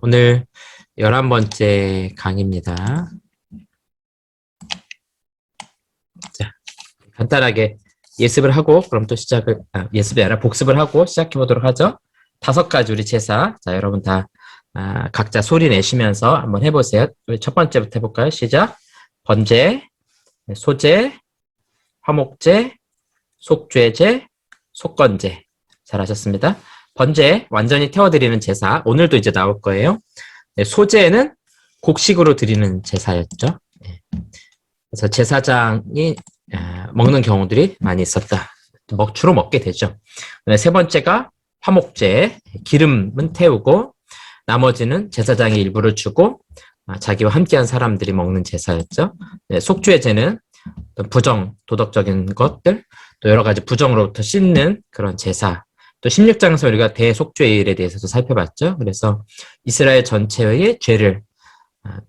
오늘 11번째 강의입니다. 자, 간단하게 예습을 하고, 그럼 또 예습이 아니라 복습을 하고 시작해 보도록 하죠. 5가지 우리 제사. 자, 여러분 다, 각자 소리 내시면서 한번 해보세요. 우리 첫 번째부터 해볼까요? 시작. 번제, 소제, 화목제, 속죄제, 속건제. 잘하셨습니다. 번제, 완전히 태워드리는 제사. 오늘도 이제 나올 거예요. 네, 소제는 곡식으로 드리는 제사였죠. 네. 그래서 제사장이 먹는 경우들이 많이 있었다. 주로 먹게 되죠. 세 번째가 화목제, 기름은 태우고 나머지는 제사장이 일부를 주고 자기와 함께한 사람들이 먹는 제사였죠. 네, 속죄제는 부정, 도덕적인 것들, 또 여러 가지 부정으로부터 씻는 그런 제사. 또 16장에서 우리가 대속죄일에 대해서도 살펴봤죠. 그래서 이스라엘 전체의 죄를,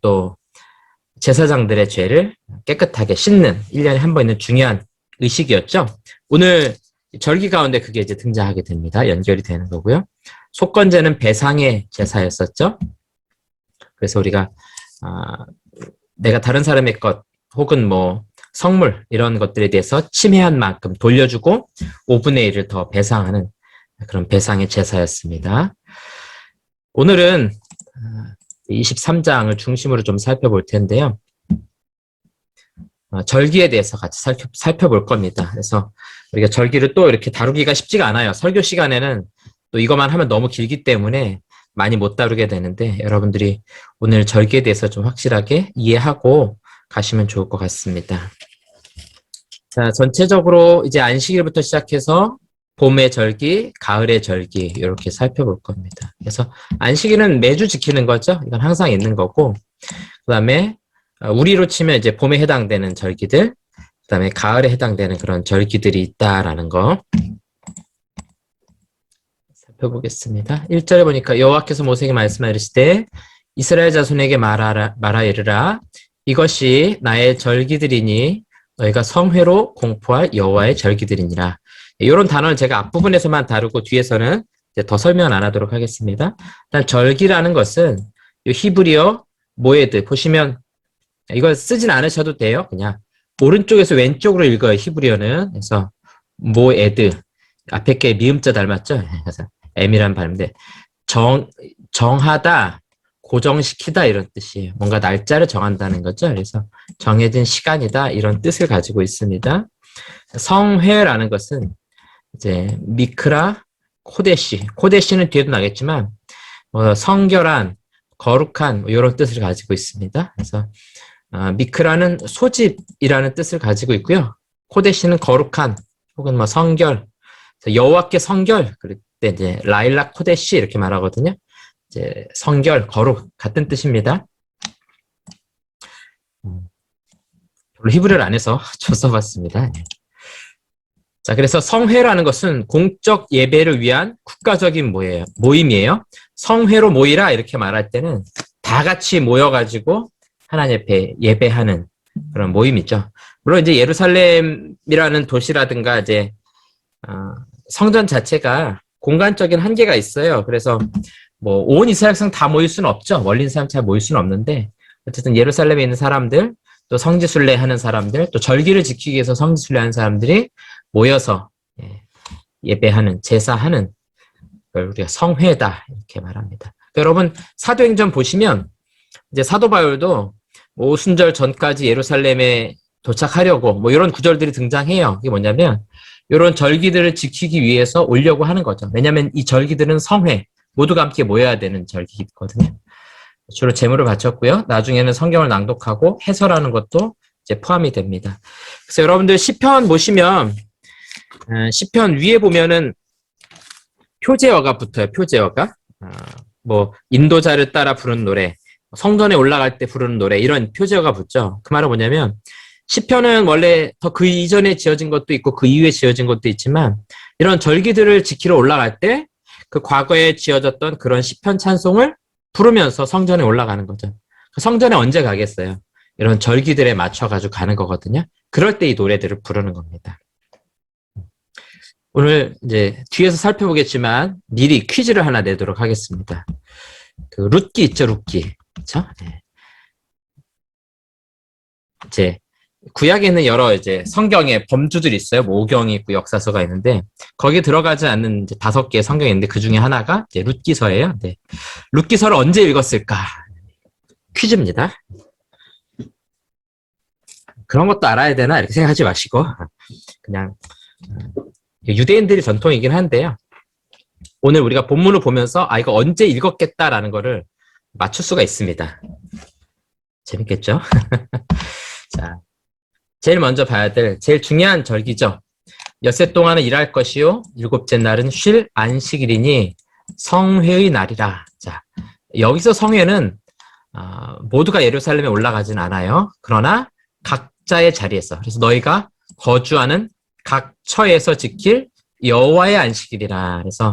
또 제사장들의 죄를 깨끗하게 씻는 1년에 한 번 있는 중요한 의식이었죠. 오늘 절기 가운데 그게 이제 등장하게 됩니다. 연결이 되는 거고요. 속건제는 배상의 제사였었죠. 그래서 우리가 내가 다른 사람의 것 혹은 뭐 성물 이런 것들에 대해서 침해한 만큼 돌려주고 5분의 1을 더 배상하는 그런 배상의 제사였습니다. 오늘은 23장을 중심으로 좀 살펴볼 텐데요. 절기에 대해서 같이 살펴볼 겁니다. 그래서 우리가 절기를 또 이렇게 다루기가 쉽지가 않아요. 설교 시간에는 또 이것만 하면 너무 길기 때문에 많이 못 다루게 되는데 여러분들이 오늘 절기에 대해서 좀 확실하게 이해하고 가시면 좋을 것 같습니다. 자, 전체적으로 이제 안식일부터 시작해서 봄의 절기, 가을의 절기 이렇게 살펴볼 겁니다. 그래서 안식일은 매주 지키는 거죠. 이건 항상 있는 거고 그 다음에 우리로 치면 이제 봄에 해당되는 절기들, 그 다음에 가을에 해당되는 그런 절기들이 있다라는 거 살펴보겠습니다. 1절에 보니까 여호와께서 모세에게 말씀하시되 이스라엘 자손에게 말하 이르라 이것이 나의 절기들이니 너희가 성회로 공포할 여호와의 절기들이니라. 이런 단어는 제가 앞부분에서만 다루고 뒤에서는 이제 더 설명 안 하도록 하겠습니다. 일단 절기라는 것은 히브리어 모에드 보시면 이걸 쓰진 않으셔도 돼요. 그냥 오른쪽에서 왼쪽으로 읽어요. 히브리어는. 그래서 모에드 앞에 게 미음자 닮았죠. 그래서 M이란 발음인데 정하다, 고정시키다 이런 뜻이에요. 뭔가 날짜를 정한다는 거죠. 그래서 정해진 시간이다 이런 뜻을 가지고 있습니다. 성회라는 것은 이제 미크라, 코데시는 뒤에도 나겠지만 성결한, 거룩한 이런 뜻을 가지고 있습니다. 그래서 미크라는 소집이라는 뜻을 가지고 있고요. 코데시는 거룩한 혹은 뭐 성결, 여호와께 성결 그럴 때 이제 라일라 코데시 이렇게 말하거든요. 이제 성결, 거룩 같은 뜻입니다. 별로 히브리어를 안 해서 좀 써봤습니다. 자, 그래서 성회라는 것은 공적 예배를 위한 국가적인 모임이에요. 성회로 모이라 이렇게 말할 때는 다 같이 모여가지고 하나님 앞에 예배하는 그런 모임이죠. 물론 이제 예루살렘이라는 도시라든가 이제 성전 자체가 공간적인 한계가 있어요. 그래서 뭐 온 이스라엘 백성 다 모일 수는 없죠. 멀리 있는 사람 잘 모일 수는 없는데 어쨌든 예루살렘에 있는 사람들, 또 성지순례 하는 사람들, 또 절기를 지키기 위해서 성지순례 하는 사람들이 모여서 예배하는, 제사하는 걸 우리가 성회다 이렇게 말합니다. 여러분 사도행전 보시면 이제 사도 바울도 오순절 전까지 예루살렘에 도착하려고 뭐 이런 구절들이 등장해요. 이게 뭐냐면 이런 절기들을 지키기 위해서 오려고 하는 거죠. 왜냐하면 이 절기들은 성회, 모두가 함께 모여야 되는 절기거든요. 주로 제물을 바쳤고요. 나중에는 성경을 낭독하고 해설하는 것도 이제 포함이 됩니다. 그래서 여러분들 시편 보시면 시편 위에 보면은 표제어가 붙어요. 표제어가 뭐 인도자를 따라 부르는 노래, 성전에 올라갈 때 부르는 노래 이런 표제어가 붙죠. 그 말은 뭐냐면 시편은 원래 더 그 이전에 지어진 것도 있고 그 이후에 지어진 것도 있지만 이런 절기들을 지키러 올라갈 때 그 과거에 지어졌던 그런 시편 찬송을 부르면서 성전에 올라가는 거죠. 성전에 언제 가겠어요? 이런 절기들에 맞춰가지고 가는 거거든요. 그럴 때 이 노래들을 부르는 겁니다. 오늘 이제 뒤에서 살펴보겠지만 미리 퀴즈를 하나 내도록 하겠습니다. 그 룻기 있죠, 룻기. 그쵸? 네. 이제 구약에는 여러 이제 성경의 범주들이 있어요. 뭐 오경이 있고 역사서가 있는데 거기에 들어가지 않는 이제 5개의 성경이 있는데 그 중에 하나가 이제 룻기서예요. 네. 룻기서를 언제 읽었을까? 퀴즈입니다. 그런 것도 알아야 되나 이렇게 생각하지 마시고 그냥 유대인들이 전통이긴 한데요. 오늘 우리가 본문을 보면서 아 이거 언제 읽었겠다라는 거를 맞출 수가 있습니다. 재밌겠죠? 자, 제일 먼저 봐야 될 제일 중요한 절기죠. 엿새 동안은 일할 것이요 일곱째 날은 쉴 안식일이니 성회의 날이라. 자, 여기서 성회는 모두가 예루살렘에 올라가진 않아요. 그러나 각자의 자리에서 그래서 너희가 거주하는 각 처에서 지킬 여호와의 안식일이라. 그래서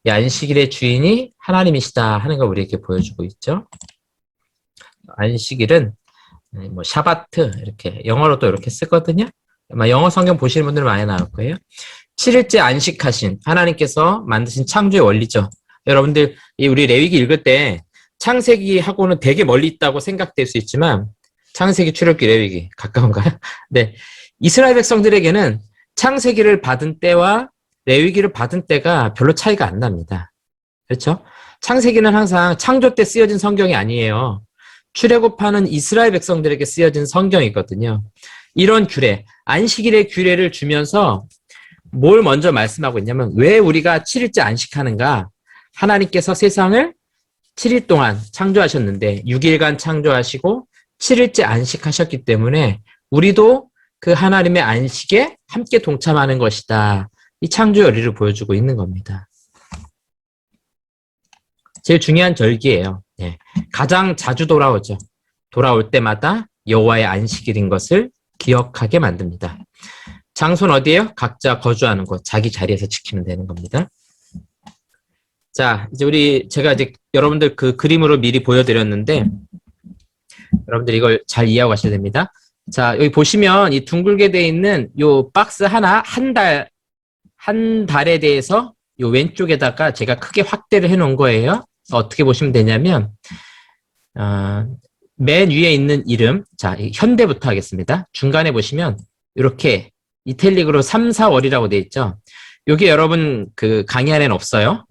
이 안식일의 주인이 하나님이시다 하는 걸 우리에게 보여주고 있죠. 안식일은 뭐 샤바트 이렇게 영어로도 이렇게 쓰거든요. 아마 영어 성경 보시는 분들 많이 나올 거예요. 7일째 안식하신 하나님께서 만드신 창조의 원리죠. 여러분들 우리 레위기 읽을 때 창세기하고는 되게 멀리 있다고 생각될 수 있지만 창세기, 출애굽기, 레위기 가까운가요? 네, 이스라엘 백성들에게는 창세기를 받은 때와 레위기를 받은 때가 별로 차이가 안 납니다. 그렇죠? 창세기는 항상 창조 때 쓰여진 성경이 아니에요. 출애굽하는 이스라엘 백성들에게 쓰여진 성경이거든요. 이런 규례, 안식일의 규례를 주면서 뭘 먼저 말씀하고 있냐면 왜 우리가 7일째 안식하는가? 하나님께서 세상을 7일 동안 창조하셨는데 6일간 창조하시고 7일째 안식하셨기 때문에 우리도 그 하나님의 안식에 함께 동참하는 것이다. 이 창조의 원리를 보여주고 있는 겁니다. 제일 중요한 절기예요. 네. 가장 자주 돌아오죠. 돌아올 때마다 여호와의 안식일인 것을 기억하게 만듭니다. 장소는 어디예요? 각자 거주하는 곳, 자기 자리에서 지키면 되는 겁니다. 자, 이제 제가 이제 여러분들 그 그림으로 미리 보여드렸는데, 여러분들 이걸 잘 이해하고 가셔야 됩니다. 자, 여기 보시면 이 둥글게 돼 있는 요 박스 하나, 한 달에 대해서 요 왼쪽에다가 제가 크게 확대를 해 놓은 거예요. 어떻게 보시면 되냐면, 맨 위에 있는 이름, 자, 현대부터 하겠습니다. 중간에 보시면, 이렇게 이탈릭으로 3, 4월이라고 되어 있죠. 요게 여러분 그 강의 안에는 없어요.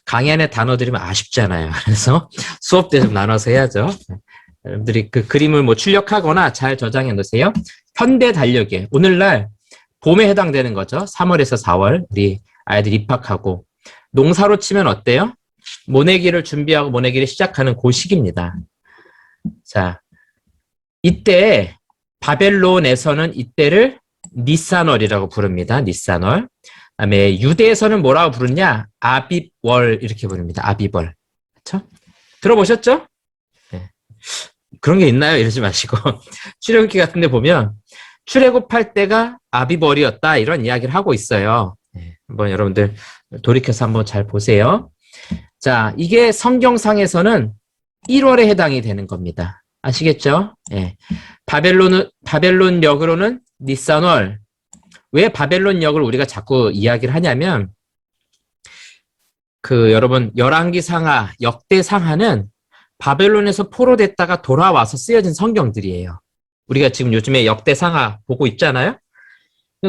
강의 안에 단어 들으면 아쉽잖아요. 그래서 수업 때 좀 나눠서 해야죠. 여러분들이 그 그림을 뭐 출력하거나 잘 저장해 놓으세요. 현대 달력에 오늘날 봄에 해당되는 거죠. 3월에서 4월 우리 아이들 입학하고 농사로 치면 어때요? 모내기를 준비하고 모내기를 시작하는 그 시기입니다. 자, 이때 바벨론에서는 이때를 니산월이라고 부릅니다. 니산월. 그다음에 유대에서는 뭐라고 부르냐? 아빕월 이렇게 부릅니다. 아비벌. 그렇죠? 들어보셨죠? 네. 그런 게 있나요? 이러지 마시고 출애굽기 같은 데 보면 출애굽할 때가 아비벌이었다 이런 이야기를 하고 있어요. 네. 한번 여러분들 돌이켜서 한번 잘 보세요. 자, 이게 성경상에서는 1월에 해당이 되는 겁니다. 아시겠죠? 예. 바벨론역으로는 니산월. 왜 바벨론역을 우리가 자꾸 이야기를 하냐면, 여러분, 열왕기 상하, 역대 상하는 바벨론에서 포로됐다가 돌아와서 쓰여진 성경들이에요. 우리가 지금 요즘에 역대 상하 보고 있잖아요?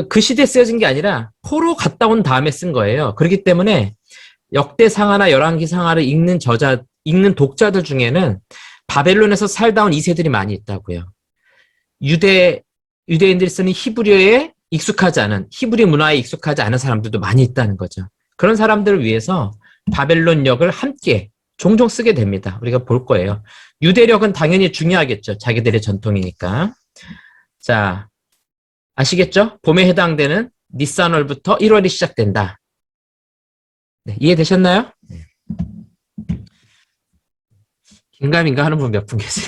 그 시대에 쓰여진 게 아니라 포로 갔다 온 다음에 쓴 거예요. 그렇기 때문에 역대 상하나 열왕기 상하를 읽는 독자들 중에는 바벨론에서 살다 온 2세들이 많이 있다고요. 유대인들이 쓰는 히브리어에 익숙하지 않은, 히브리 문화에 익숙하지 않은 사람들도 많이 있다는 거죠. 그런 사람들을 위해서 바벨론역을 함께 종종 쓰게 됩니다. 우리가 볼 거예요. 유대력은 당연히 중요하겠죠. 자기들의 전통이니까. 자, 아시겠죠? 봄에 해당되는 니산월부터 1월이 시작된다. 네, 이해되셨나요? 네. 긴가민가 하는 분 몇 분 계세요.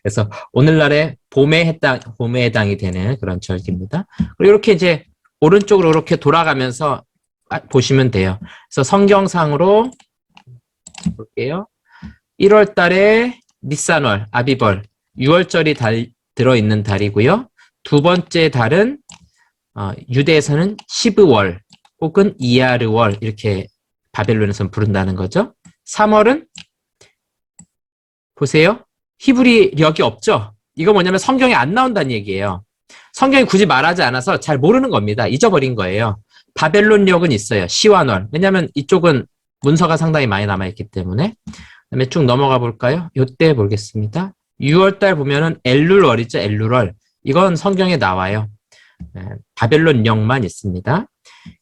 그래서 오늘날의 봄에 해당이 되는 그런 절기입니다. 그리고 이렇게 이제 오른쪽으로 이렇게 돌아가면서 보시면 돼요. 그래서 성경상으로 볼게요. 1월 달에 니산월, 아비벌, 6월절이 들어있는 달이고요. 두 번째 달은 유대에서는 시브월 혹은 이야르월 이렇게 바벨론에서는 부른다는 거죠. 3월은 보세요. 히브리력이 없죠? 이거 뭐냐면 성경에 안 나온다는 얘기예요. 성경이 굳이 말하지 않아서 잘 모르는 겁니다. 잊어버린 거예요. 바벨론력은 있어요. 시와널. 왜냐하면 이쪽은 문서가 상당히 많이 남아있기 때문에. 그다음에 쭉 넘어가 볼까요? 요때 보겠습니다. 6월달 보면은 엘룰월이죠. 엘룰월. 이건 성경에 나와요. 바벨론령만 있습니다.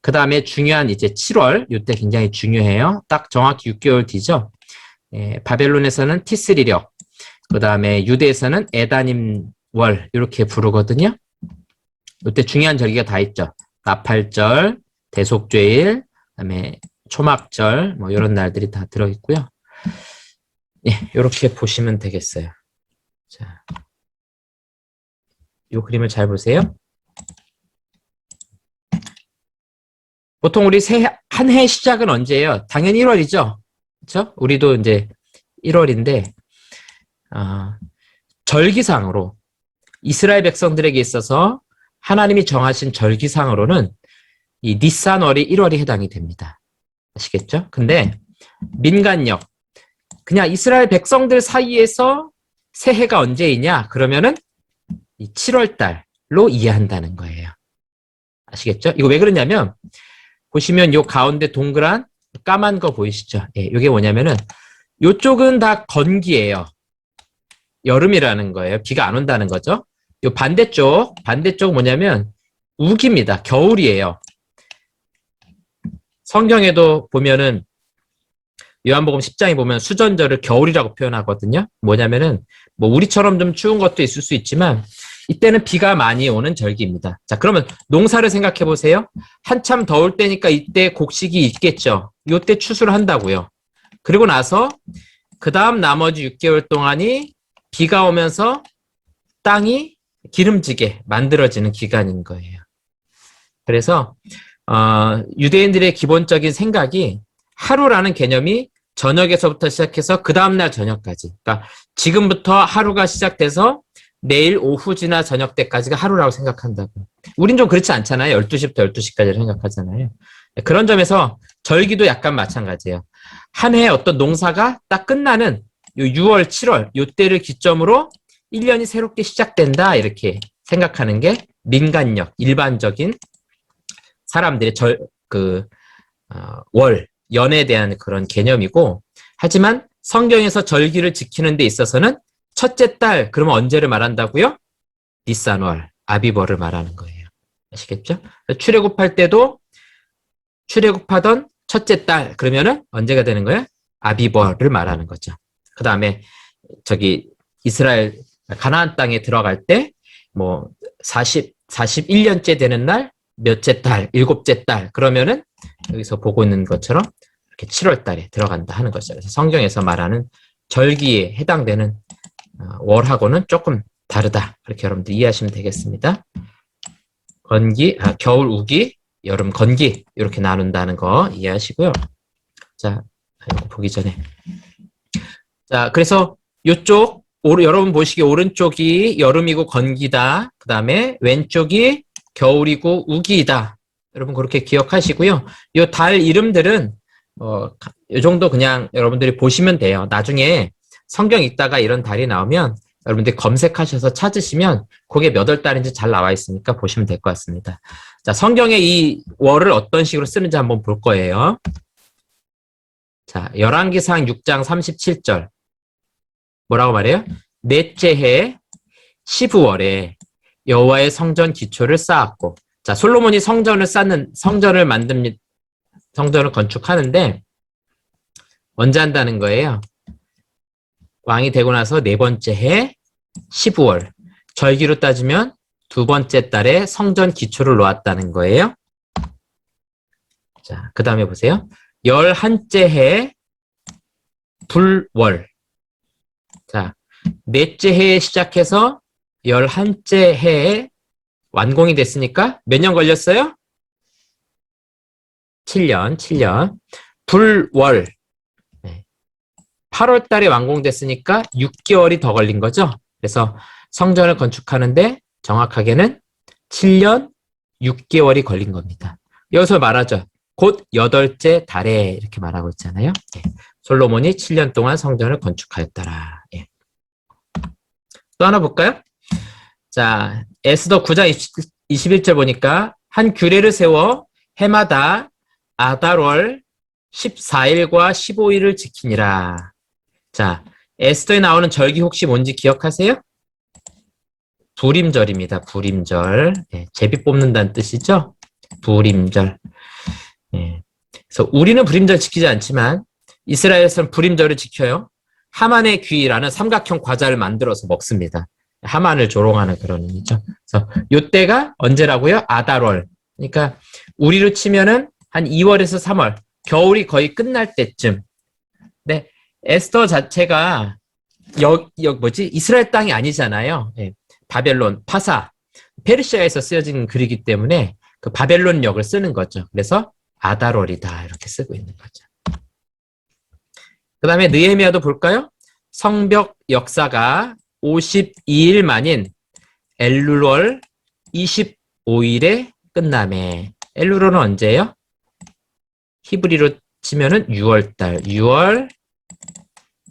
그 다음에 중요한 이제 7월, 이때 굉장히 중요해요. 딱 정확히 6개월 뒤죠. 바벨론에서는 티스리력, 그 다음에 유대에서는 에다님월 이렇게 부르거든요. 이때 중요한 절기가 다 있죠. 나팔절, 대속죄일, 그 다음에 초막절, 뭐 이런 날들이 다 들어있고요. 예, 이렇게 보시면 되겠어요. 자, 이 그림을 잘 보세요. 보통 우리 한 해 시작은 언제예요? 당연히 1월이죠. 그렇죠? 우리도 이제 1월인데 절기상으로 이스라엘 백성들에게 있어서 하나님이 정하신 절기상으로는 이 니산월이 1월이 해당이 됩니다. 아시겠죠? 근데 민간력 그냥 이스라엘 백성들 사이에서 새해가 언제이냐? 그러면은 이 7월 달로 이해한다는 거예요. 아시겠죠? 이거 왜 그러냐면 보시면 요 가운데 동그란 까만 거 보이시죠? 예, 이게 뭐냐면은 요쪽은 다 건기예요. 여름이라는 거예요. 비가 안 온다는 거죠. 요 반대쪽 뭐냐면 우기입니다. 겨울이에요. 성경에도 보면은 요한복음 10장에 보면 수전절을 겨울이라고 표현하거든요. 뭐냐면은 뭐 우리처럼 좀 추운 것도 있을 수 있지만 이때는 비가 많이 오는 절기입니다. 자, 그러면 농사를 생각해 보세요. 한참 더울 때니까 이때 곡식이 있겠죠. 이때 추수를 한다고요. 그리고 나서 그 다음 나머지 6개월 동안이 비가 오면서 땅이 기름지게 만들어지는 기간인 거예요. 그래서 유대인들의 기본적인 생각이 하루라는 개념이 저녁에서부터 시작해서 그 다음날 저녁까지. 그러니까 지금부터 하루가 시작돼서 내일 오후 지나 저녁 때까지가 하루라고 생각한다고. 우린 좀 그렇지 않잖아요. 12시부터 12시까지 생각하잖아요. 그런 점에서 절기도 약간 마찬가지예요. 한 해의 어떤 농사가 딱 끝나는 요 6월, 7월 요때를 기점으로 1년이 새롭게 시작된다 이렇게 생각하는 게 민간력, 일반적인 사람들의 월, 연에 대한 그런 개념이고 하지만 성경에서 절기를 지키는 데 있어서는 첫째 달, 그러면 언제를 말한다고요? 니산월, 아비벌을 말하는 거예요. 아시겠죠? 출애굽할 때도 출애굽하던 첫째 달, 그러면은 언제가 되는 거예요? 아비벌을 말하는 거죠. 그 다음에 이스라엘 가나안 땅에 들어갈 때 뭐 41년째 되는 날, 몇째 달, 7째 달, 그러면은 여기서 보고 있는 것처럼 이렇게 7월 달에 들어간다 하는 거죠. 그래서 성경에서 말하는 절기에 해당되는 월하고는 조금 다르다. 그렇게 여러분들 이해하시면 되겠습니다. 겨울 우기, 여름 건기 이렇게 나눈다는 거 이해하시고요. 자, 이거 보기 전에 자, 그래서 이쪽 여러분 보시기에 오른쪽이 여름이고 건기다. 그 다음에 왼쪽이 겨울이고 우기이다. 여러분 그렇게 기억하시고요. 이 달 이름들은 이 정도 그냥 여러분들이 보시면 돼요. 나중에 성경 읽다가 이런 달이 나오면 여러분들이 검색하셔서 찾으시면 그게 몇 월 달인지 잘 나와 있으니까 보시면 될 것 같습니다. 자, 성경에 이 월을 어떤 식으로 쓰는지 한번 볼 거예요. 자, 열왕기상 6장 37절. 뭐라고 말해요? 넷째 해 15월에 여호와의 성전 기초를 쌓았고. 자, 솔로몬이 성전을 건축하는데 언제 한다는 거예요? 왕이 되고 나서 네 번째 해 15월. 절기로 따지면 두 번째 달에 성전 기초를 놓았다는 거예요. 자, 그 다음에 보세요. 11째 해 불월. 자, 넷째 해에 시작해서 11째 해에 완공이 됐으니까 몇 년 걸렸어요? 7년. 불월. 8월 달에 완공됐으니까 6개월이 더 걸린 거죠. 그래서 성전을 건축하는데 정확하게는 7년 6개월이 걸린 겁니다. 여기서 말하죠. 곧 8째 달에 이렇게 말하고 있잖아요. 솔로몬이 7년 동안 성전을 건축하였더라. 또 하나 볼까요? 자, 에스더 9장 21절 보니까 한 규례를 세워 해마다 아달월 14일과 15일을 지키니라. 자, 에스더에 나오는 절기 혹시 뭔지 기억하세요? 불임절입니다. 불임절. 네, 제비 뽑는다는 뜻이죠? 불임절. 네. 그래서 우리는 불임절 지키지 않지만 이스라엘에서는 불임절을 지켜요. 하만의 귀라는 삼각형 과자를 만들어서 먹습니다. 하만을 조롱하는 그런 의미죠. 그래서 요때가 언제라고요? 아달월. 그러니까 우리로 치면은 한 2월에서 3월, 겨울이 거의 끝날 때쯤. 네, 에스더 자체가 이스라엘 땅이 아니잖아요. 예, 바벨론, 파사, 페르시아에서 쓰여진 글이기 때문에 그 바벨론역을 쓰는 거죠. 그래서 아달월이다 이렇게 쓰고 있는 거죠. 그 다음에 느헤미야도 볼까요? 성벽 역사가 52일 만인 엘룰월 25일에 끝남에. 엘룰월은 언제예요? 히브리로 치면은 6월달 6월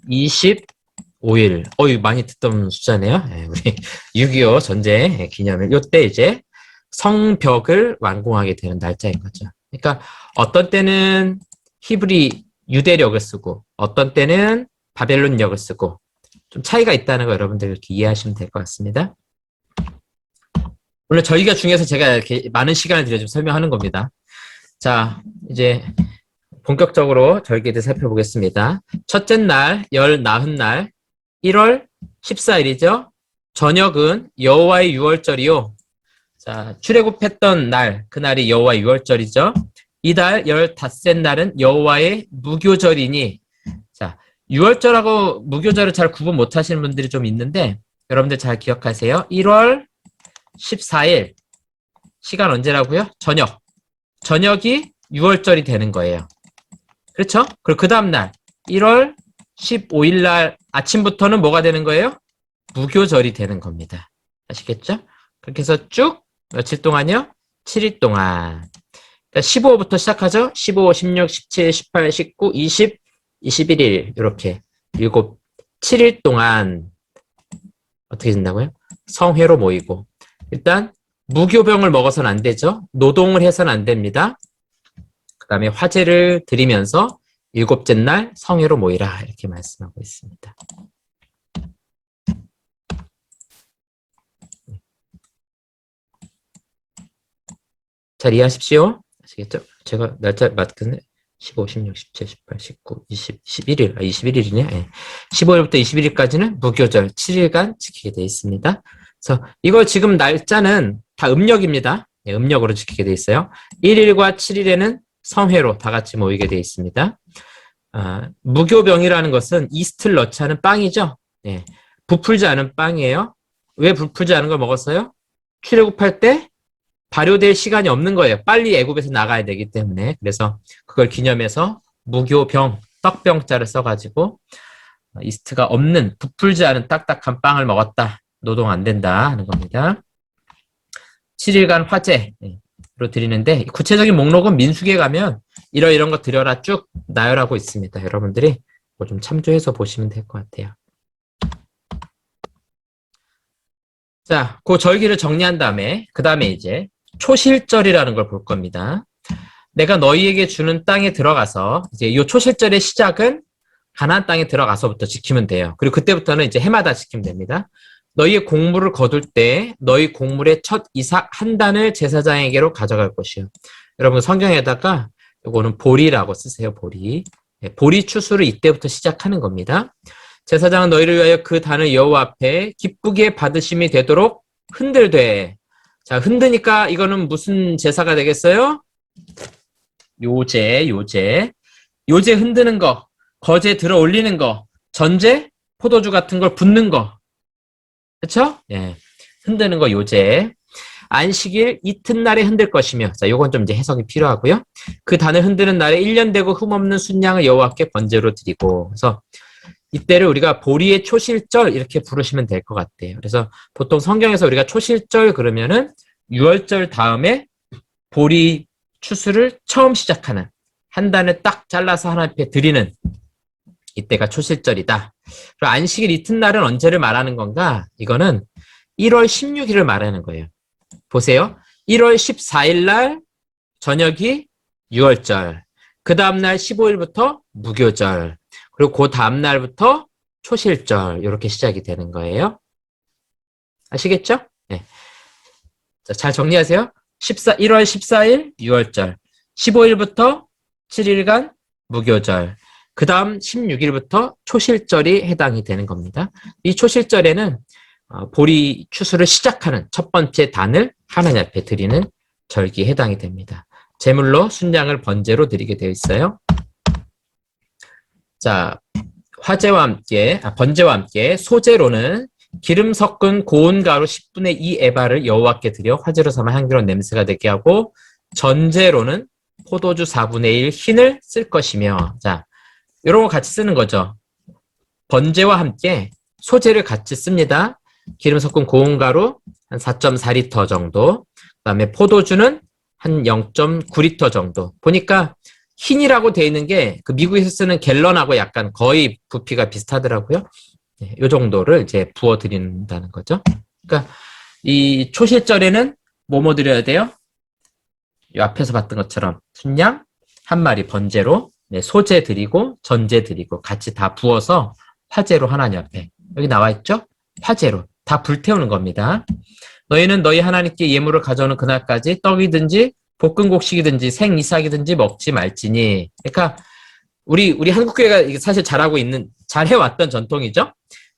25일. 많이 듣던 숫자네요. 네, 우리 6.25 전쟁 기념일. 요때 이제 성벽을 완공하게 되는 날짜인 거죠. 그러니까 어떤 때는 히브리 유대력을 쓰고 어떤 때는 바벨론력을 쓰고 좀 차이가 있다는 거 여러분들 이렇게 이해하시면 될 것 같습니다. 물론 절기가 중요해서 제가 이렇게 많은 시간을 들여 좀 설명하는 겁니다. 자, 이제 본격적으로 절기에 대해 살펴보겠습니다. 첫째 날, 열 나흔 날, 1월 14일이죠. 저녁은 여호와의 유월절이요. 자, 출애굽했던 날, 그날이 여호와의 유월절이죠. 이달 15째 날은 여호와의 무교절이니, 자, 유월절하고 무교절을 잘 구분 못 하시는 분들이 좀 있는데, 여러분들 잘 기억하세요. 1월 14일, 시간 언제라고요? 저녁. 저녁이 유월절이 되는 거예요. 그렇죠? 그리고 그 다음날, 1월 15일 날 아침부터는 뭐가 되는 거예요? 무교절이 되는 겁니다. 아시겠죠? 그렇게 해서 쭉 며칠 동안요? 7일 동안. 그러니까 15부터 시작하죠? 15, 16, 17, 18, 19, 20, 21일. 이렇게 7일 동안 어떻게 된다고요? 성회로 모이고. 일단 무교병을 먹어서는 안 되죠. 노동을 해서는 안 됩니다. 그 다음에 화제를 드리면서 7째 날 성회로 모이라 이렇게 말씀하고 있습니다. 잘 이해하십시오. 아시겠죠? 제가 날짜 맞겠네. 15, 16, 17, 18, 19, 20, 21일. 21일이네. 네. 15일부터 21일까지는 무교절 7일간 지키게 되어 있습니다. 그래서 이거 지금 날짜는 다 음력입니다. 네, 음력으로 지키게 되어 있어요. 1일과 7일에는 성회로 다 같이 모이게 되어 있습니다. 무교병이라는 것은 이스트를 넣지 않은 빵이죠. 네, 부풀지 않은 빵이에요. 왜 부풀지 않은 걸 먹었어요? 출애굽할 때 발효될 시간이 없는 거예요. 빨리 애굽에서 나가야 되기 때문에. 그래서 그걸 기념해서 무교병, 떡병자를 써가지고 이스트가 없는 부풀지 않은 딱딱한 빵을 먹었다. 노동 안 된다 하는 겁니다. 7일간 화제로 드리는데 구체적인 목록은 민수기에 가면 이런 거 드려라 쭉 나열하고 있습니다. 여러분들이 뭐 좀 참조해서 보시면 될 것 같아요. 자, 그 절기를 정리한 다음에 그 다음에 이제 초실절이라는 걸 볼 겁니다. 내가 너희에게 주는 땅에 들어가서 이제 이 초실절의 시작은 가나안 땅에 들어가서부터 지키면 돼요. 그리고 그때부터는 이제 해마다 지키면 됩니다. 너희의 곡물을 거둘 때 너희 곡물의 첫 이삭 한 단을 제사장에게로 가져갈 것이요. 여러분 성경에다가 이거는 보리라고 쓰세요. 보리. 네, 보리 추수를 이때부터 시작하는 겁니다. 제사장은 너희를 위하여 그 단을 여호와 앞에 기쁘게 받으심이 되도록 흔들되. 자, 흔드니까 이거는 무슨 제사가 되겠어요? 요제 흔드는 거, 거제 들어 올리는 거, 전제, 포도주 같은 걸 붓는 거. 그쵸? 예. 흔드는 거 요제. 안식일 이튿날에 흔들 것이며, 자, 요건 좀 이제 해석이 필요하고요. 그 단을 흔드는 날에 1년 되고 흠없는 순양을 여호와께 번제로 드리고. 그래서 이때를 우리가 보리의 초실절 이렇게 부르시면 될 것 같아요. 그래서 보통 성경에서 우리가 초실절 그러면은 6월절 다음에 보리 추수를 처음 시작하는 한 단을 딱 잘라서 하나님 앞에 드리는 이때가 초실절이다. 그리고 안식일 이튿날은 언제를 말하는 건가? 이거는 1월 16일을 말하는 거예요. 보세요. 1월 14일 날 저녁이 유월절. 그 다음날 15일부터 무교절. 그리고 그 다음날부터 초실절. 이렇게 시작이 되는 거예요. 아시겠죠? 네. 자, 잘 정리하세요. 1월 14일 유월절. 15일부터 7일간 무교절. 그 다음 16일부터 초실절이 해당이 되는 겁니다. 이 초실절에는 보리 추수를 시작하는 첫 번째 단을 하나님 앞에 드리는 절기에 해당이 됩니다. 제물로 순양을 번제로 드리게 되어 있어요. 자, 번제와 함께 소제로는 기름 섞은 고운 가루 10분의 2 에바를 여호와께 드려 화제로 삼아 향기로운 냄새가 되게 하고, 전제로는 포도주 4분의 1 흰을 쓸 것이며, 자, 이런 거 같이 쓰는 거죠. 번제와 함께 소제를 같이 씁니다. 기름 섞은 고운 가루 한 4.4리터 정도, 그 다음에 포도주는 한 0.9리터 정도. 보니까 흰이라고 되어 있는 게 그 미국에서 쓰는 갤런하고 약간 거의 부피가 비슷하더라고요. 네, 이 정도를 이제 부어 드린다는 거죠. 그러니까 이 초실절에는 뭐뭐 드려야 돼요? 이 앞에서 봤던 것처럼 순양 한 마리 번제로, 네, 소제 드리고 전제 드리고 같이 다 부어서 화제로 하나님 앞에, 여기 나와 있죠? 화제로 다 불태우는 겁니다. 너희는 너희 하나님께 예물을 가져오는 그날까지 떡이든지 볶은 곡식이든지 생이삭이든지 먹지 말지니. 그러니까 우리 한국교회가 사실 잘 해왔던 전통이죠.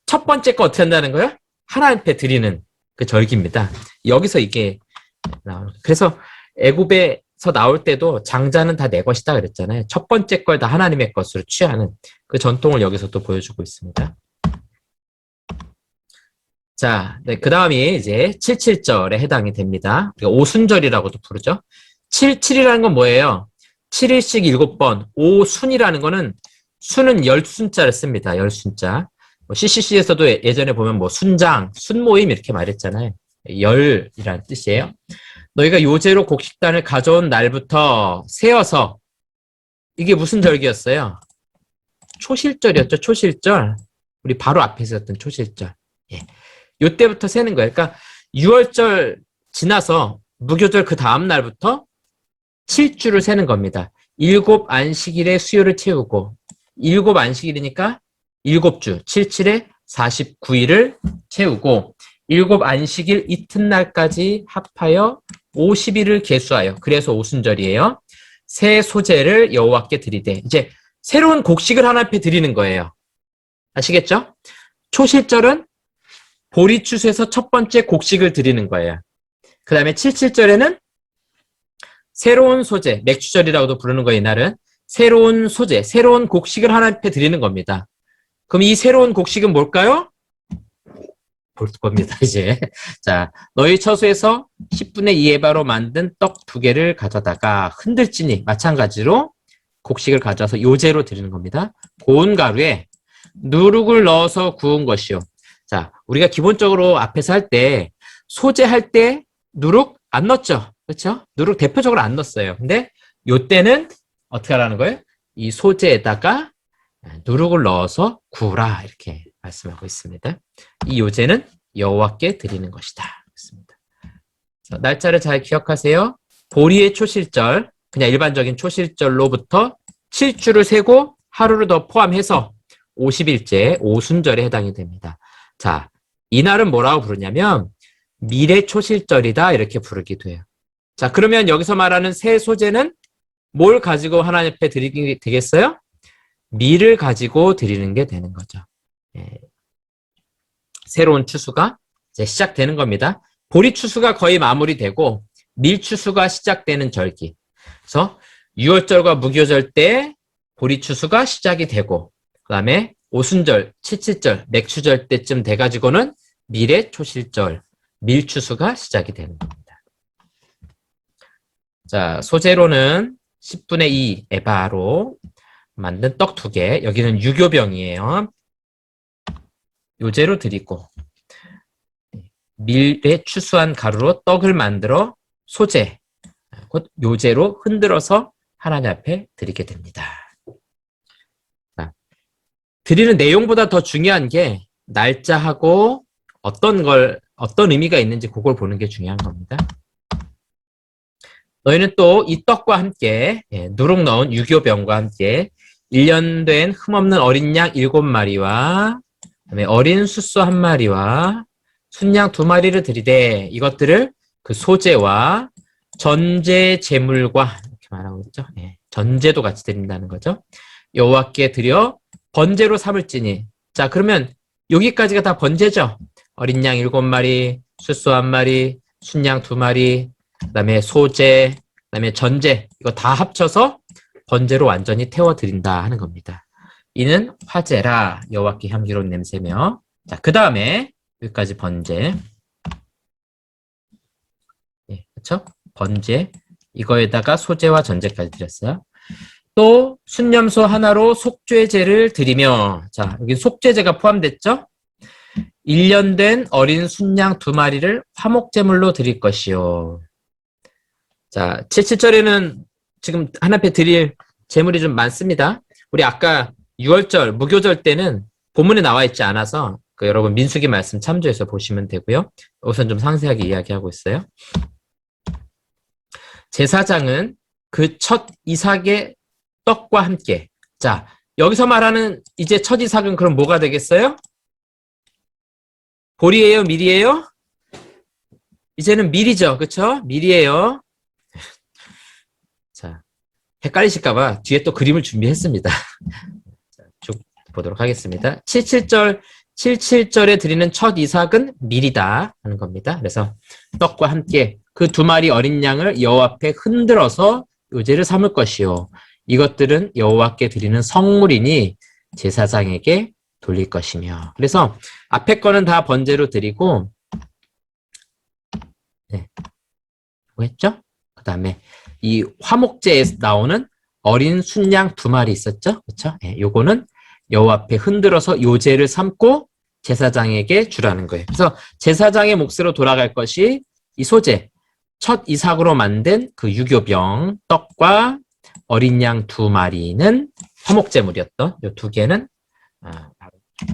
첫 번째 거 어떻게 한다는 거예요? 하나님 앞에 드리는 그 절기입니다. 여기서 이게 나오는. 그래서 애굽에서 나올 때도 장자는 다 내 것이다 그랬잖아요. 첫 번째 걸 다 하나님의 것으로 취하는 그 전통을 여기서 또 보여주고 있습니다. 자, 네, 그 다음이 이제 77절에 해당이 됩니다. 오순절이라고도 부르죠. 77이라는 건 뭐예요? 7일씩 7번. 오순이라는 거는 순은 열순자를 씁니다. 열순자. CCC에서도 예전에 보면 뭐 순장, 순모임 이렇게 말했잖아요. 열이라는 뜻이에요. 너희가 요제로 곡식단을 가져온 날부터 세어서, 이게 무슨 절기였어요? 초실절이었죠. 초실절. 우리 바로 앞에 있었던 초실절. 예. 요때부터 세는 거예요. 그러니까 6월절 지나서 무교절 그 다음 날부터 7주를 세는 겁니다. 7안식일의 수요를 채우고, 7안식일이니까 7주, 77에 49일을 채우고, 7안식일 이튿날까지 합하여 50일을 계수하여, 그래서 오순절이에요. 새 소제를 여호와께 드리되, 이제 새로운 곡식을 하나 앞에 드리는 거예요. 아시겠죠? 초실절은 보리추수에서 첫 번째 곡식을 드리는 거예요. 그 다음에 77절에는 새로운 소재, 맥주절이라고도 부르는 거예요. 이날은 새로운 소재, 새로운 곡식을 하나 앞에 드리는 겁니다. 그럼 이 새로운 곡식은 뭘까요? 볼 겁니다, 이제. 자, 너희 처소에서 10분의 2 에바로 만든 떡 2개를 가져다가 흔들지니, 마찬가지로 곡식을 가져와서 요제로 드리는 겁니다. 고운 가루에 누룩을 넣어서 구운 것이요. 자, 우리가 기본적으로 앞에서 할 때, 소제할 때 누룩 안 넣었죠? 그렇죠? 누룩 대표적으로 안 넣었어요. 근데 요때는 어떻게 하라는 거예요? 이 소제에다가 누룩을 넣어서 구우라, 이렇게 말씀하고 있습니다. 이 요제는 여호와께 드리는 것이다. 그렇습니다. 자, 날짜를 잘 기억하세요. 보리의 초실절, 그냥 일반적인 초실절로부터 7주를 세고 하루를 더 포함해서 50일째 오순절에 해당이 됩니다. 자, 이날은 뭐라고 부르냐면 미래 초실절이다, 이렇게 부르기도 해요. 자, 그러면 여기서 말하는 새 소제는 뭘 가지고 하나님 앞에 드리게 되겠어요? 밀을 가지고 드리는 게 되는 거죠. 예. 새로운 추수가 이제 시작되는 겁니다. 보리 추수가 거의 마무리되고 밀 추수가 시작되는 절기. 그래서 6월절과 무교절 때 보리 추수가 시작이 되고, 그 다음에 오순절, 칠칠절, 맥추절 때쯤 돼가지고는 밀의 초실절, 밀추수가 시작이 되는 겁니다. 자, 소재로는 10분의 2 에바로 만든 떡 2개, 여기는 유교병이에요. 요제로 드리고, 밀에 추수한 가루로 떡을 만들어 소제, 곧 요제로 흔들어서 하나님 앞에 드리게 됩니다. 드리는 내용보다 더 중요한 게 날짜하고 어떤 의미가 있는지 그걸 보는 게 중요한 겁니다. 너희는 또 이 떡과 함께 누룩 넣은 유교병과 함께 1년 된 흠없는 어린 양 7마리와 그다음에 어린 숫소 1마리와 순양 2마리를 드리되 이것들을 그 소재와 전제 제물과 이렇게 말하고 있죠. 전제도 같이 드린다는 거죠. 여호와께 드려 번제로 삼을지니. 자, 그러면 여기까지가 다 번제죠. 어린 양 7마리, 숫소 1마리, 순양 2마리, 그다음에 소제, 그다음에 전제, 이거 다 합쳐서 번제로 완전히 태워드린다 하는 겁니다. 이는 화제라 여호와께 향기로운 냄새며. 자, 그 다음에 여기까지 번제. 그렇죠? 번제. 이거에다가 소제와 전제까지 드렸어요. 또 순념소 하나로 속죄제를 드리며, 자, 여기 속죄제가 포함됐죠? 1년 된 어린 순양 2마리를 화목제물로 드릴 것이요. 자, 77절에는 지금 하나님께 드릴 제물이 좀 많습니다. 우리 아까 6월절, 무교절 때는 본문에 나와 있지 않아서 여러분 민수기 말씀 참조해서 보시면 되고요. 우선 좀 상세하게 이야기하고 있어요. 제사장은 그 첫 이삭의 떡과 함께. 자, 여기서 말하는 이제 첫 이삭은 그럼 뭐가 되겠어요? 보리예요? 밀이에요? 이제는 밀이죠. 그쵸? 밀이에요. 자, 헷갈리실까봐 뒤에 또 그림을 준비했습니다. 자, 쭉 보도록 하겠습니다. 77절에 드리는 첫 이삭은 밀이다 하는 겁니다. 그래서 떡과 함께 그 2마리 어린 양을 여호와 앞에 흔들어서 요제를 삼을 것이요. 이것들은 여호와께 드리는 성물이니 제사장에게 돌릴 것이며. 그래서 앞에 거는 다 번제로 드리고, 뭐했죠? 그 다음에 이 화목제에 나오는 어린 순양 2마리 있었죠? 그렇죠? 요거는 여호와 앞에 흔들어서 요제를 삼고 제사장에게 주라는 거예요. 그래서 제사장의 몫으로 돌아갈 것이 이 소제, 첫 이삭으로 만든 그 유교병 떡과 어린 양 2마리는 화목제물이었던 이 2개는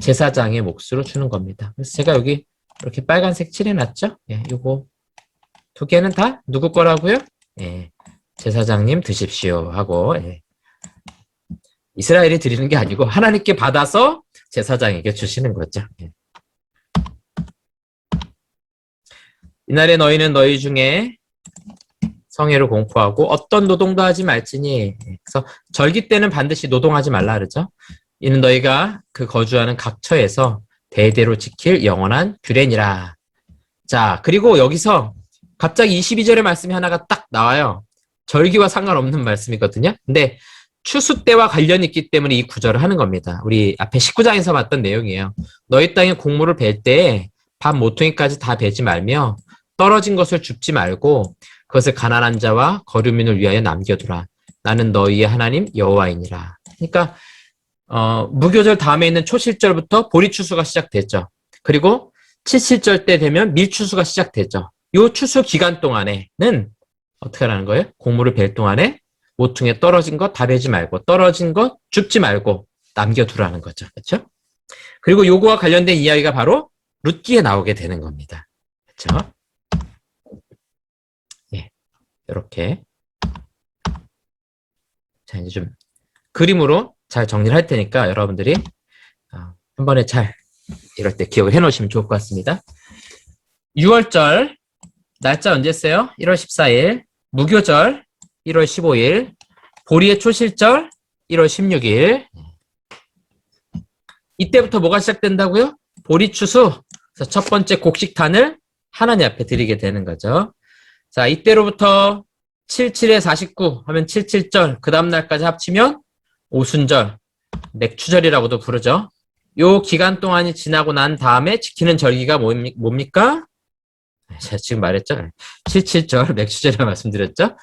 제사장의 몫으로 주는 겁니다. 그래서 제가 여기 이렇게 빨간색 칠해놨죠? 요거 2개는 다 누구 거라고요? 제사장님 드십시오 하고, 이스라엘이 드리는 게 아니고 하나님께 받아서 제사장에게 주시는 거죠. 이날에 너희는 너희 중에 성회를 공포하고 어떤 노동도 하지 말지니. 그래서 절기 때는 반드시 노동하지 말라 그러죠. 이는 너희가 그 거주하는 각 처에서 대대로 지킬 영원한 규례니라. 자, 그리고 여기서 갑자기 22절의 말씀이 하나가 딱 나와요. 절기와 상관없는 말씀이거든요. 근데 추수 때와 관련이 있기 때문에 이 구절을 하는 겁니다. 우리 앞에 19장에서 봤던 내용이에요. 너희 땅에 곡물을 벨 때 밥 모퉁이까지 다 베지 말며 떨어진 것을 줍지 말고 그것을 가난한 자와 거류민을 위하여 남겨두라. 나는 너희의 하나님 여호와이니라. 그러니까 무교절 다음에 있는 초실절부터 보리추수가 시작됐죠. 그리고 77절 때 되면 밀추수가 시작되죠. 이 추수 기간 동안에는 어떻게 하라는 거예요? 곡물을 벨 동안에 모퉁이에 떨어진 것 다 베지 말고 떨어진 것 줍지 말고 남겨두라는 거죠. 그렇죠? 그리고 요거와 관련된 이야기가 바로 룻기에 나오게 되는 겁니다. 그렇죠? 이렇게. 자, 이제 좀 그림으로 잘 정리를 할 테니까 여러분들이 한 번에 잘 이럴 때 기억을 해 놓으시면 좋을 것 같습니다. 6월절 날짜 언제였어요? 1월 14일, 무교절 1월 15일, 보리의 초실절 1월 16일. 이때부터 뭐가 시작된다고요? 보리추수. 그래서 첫 번째 곡식탄을 하나님 앞에 드리게 되는 거죠. 자, 이때로부터 77에 49 하면 77절, 그 다음날까지 합치면 오순절, 맥추절이라고도 부르죠. 요 기간 동안이 지나고 난 다음에 지키는 절기가 뭡니까? 제가 지금 말했죠. 77절, 맥추절이라고 말씀드렸죠.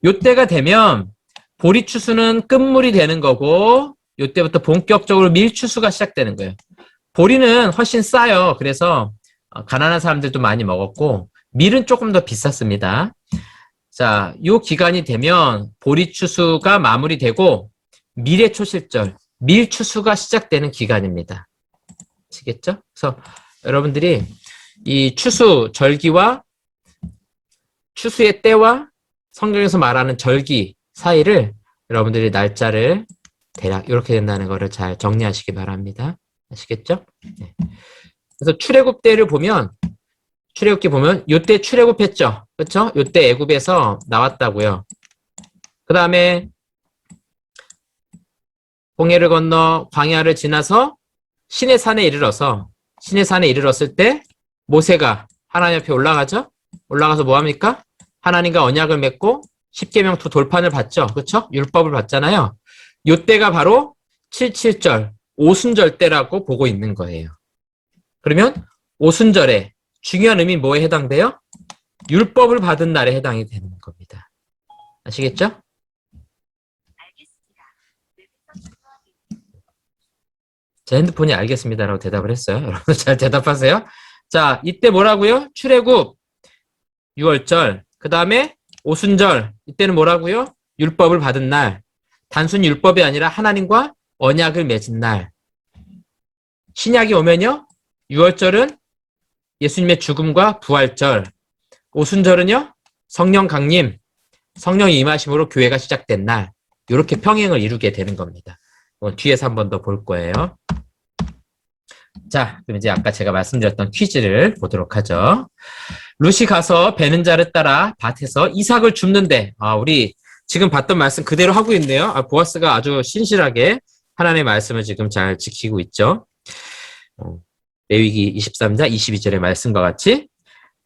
요때가 되면 보리추수는 끝물이 되는 거고 요때부터 본격적으로 밀추수가 시작되는 거예요. 보리는 훨씬 싸요. 그래서 가난한 사람들도 많이 먹었고 밀은 조금 더 비쌌습니다. 자, 요 기간이 되면 보리추수가 마무리되고 밀의 초실절, 밀추수가 시작되는 기간입니다. 아시겠죠? 그래서 여러분들이 이 추수, 절기와 추수의 때와 성경에서 말하는 절기 사이를 여러분들이 날짜를 대략 이렇게 된다는 것을 잘 정리하시기 바랍니다. 아시겠죠? 네. 그래서 출애굽때를 보면 출애굽기 보면 요때 출애굽했죠. 그렇죠? 요때 애굽에서 나왔다고요. 그 다음에 홍해를 건너 광야를 지나서 시내산에 이르러서 시내산에 이르렀을 때 모세가 하나님 앞에 올라가죠. 올라가서 뭐 합니까? 하나님과 언약을 맺고 십계명토 돌판을 받죠. 그렇죠? 율법을 받잖아요. 요때가 바로 77절 오순절 때라고 보고 있는 거예요. 그러면 오순절에 중요한 의미 뭐에 해당돼요? 율법을 받은 날에 해당이 되는 겁니다. 아시겠죠? 제 핸드폰이 알겠습니다라고 대답을 했어요. 여러분 잘 대답하세요. 자, 이때 뭐라고요? 출애굽 6월절, 그 다음에 오순절, 이때는 뭐라고요? 율법을 받은 날. 단순 율법이 아니라 하나님과 언약을 맺은 날. 신약이 오면요, 6월절은 예수님의 죽음과 부활절, 오순절은요, 성령 강림, 성령의 임하심으로 교회가 시작된 날. 이렇게 평행을 이루게 되는 겁니다. 뒤에서 한 번 더 볼 거예요. 자, 그럼 이제 아까 제가 말씀드렸던 퀴즈를 보도록 하죠. 룻이 가서 베는 자를 따라 밭에서 이삭을 줍는데, 우리 지금 봤던 말씀 그대로 하고 있네요. 보아스가 아주 신실하게 하나님의 말씀을 지금 잘 지키고 있죠. 레위기 23장 22절의 말씀과 같이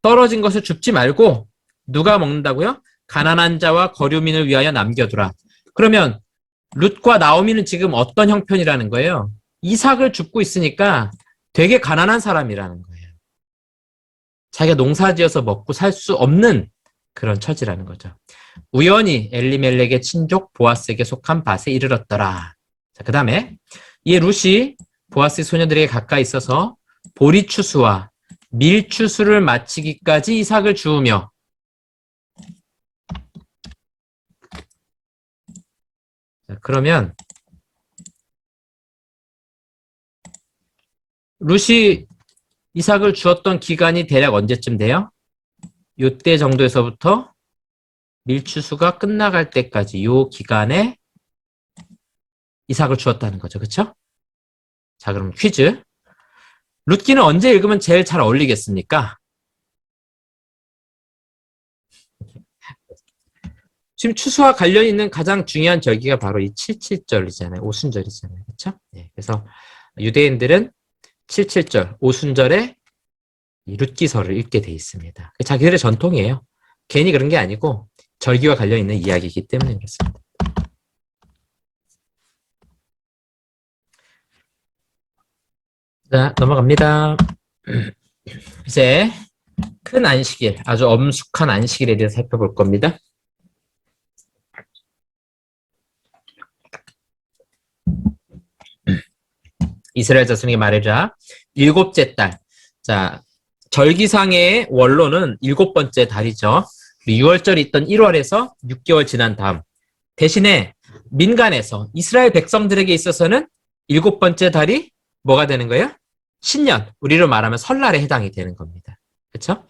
떨어진 것을 줍지 말고 누가 먹는다고요? 가난한 자와 거류민을 위하여 남겨두라. 그러면 룻과 나오미는 지금 어떤 형편이라는 거예요? 이삭을 줍고 있으니까 되게 가난한 사람이라는 거예요. 자기가 농사지어서 먹고 살 수 없는 그런 처지라는 거죠. 우연히 엘리멜렉의 친족 보아스에게 속한 밭에 이르렀더라. 자, 그 다음에 이에 룻이 보아스의 소녀들에게 가까이 있어서 보리추수와 밀추수를 마치기까지 이삭을 주우며, 자, 그러면 룻이 이삭을 주었던 기간이 대략 언제쯤 돼요? 요때 정도에서부터 밀추수가 끝나갈 때까지 요 기간에 이삭을 주었다는 거죠. 그렇죠? 자, 그럼 퀴즈. 룻기는 언제 읽으면 제일 잘 어울리겠습니까? 지금 추수와 관련 있는 가장 중요한 절기가 바로 이 77절이잖아요. 오순절이잖아요. 그렇죠? 네, 그래서 유대인들은 77절 오순절에 이 룻기서를 읽게 돼 있습니다. 자기들의 전통이에요. 괜히 그런 게 아니고 절기와 관련 있는 이야기이기 때문에 그렇습니다. 자, 넘어갑니다. 이제 큰 안식일, 아주 엄숙한 안식일에 대해서 살펴볼 겁니다. 이스라엘 자손에게 말하자. 일곱째 달. 자, 절기상의 원로는 일곱 번째 달이죠. 6월절이 있던 1월에서 6개월 지난 다음. 대신에 민간에서 이스라엘 백성들에게 있어서는 일곱 번째 달이 뭐가 되는 거예요? 신년. 우리로 말하면 설날에 해당이 되는 겁니다. 그렇죠?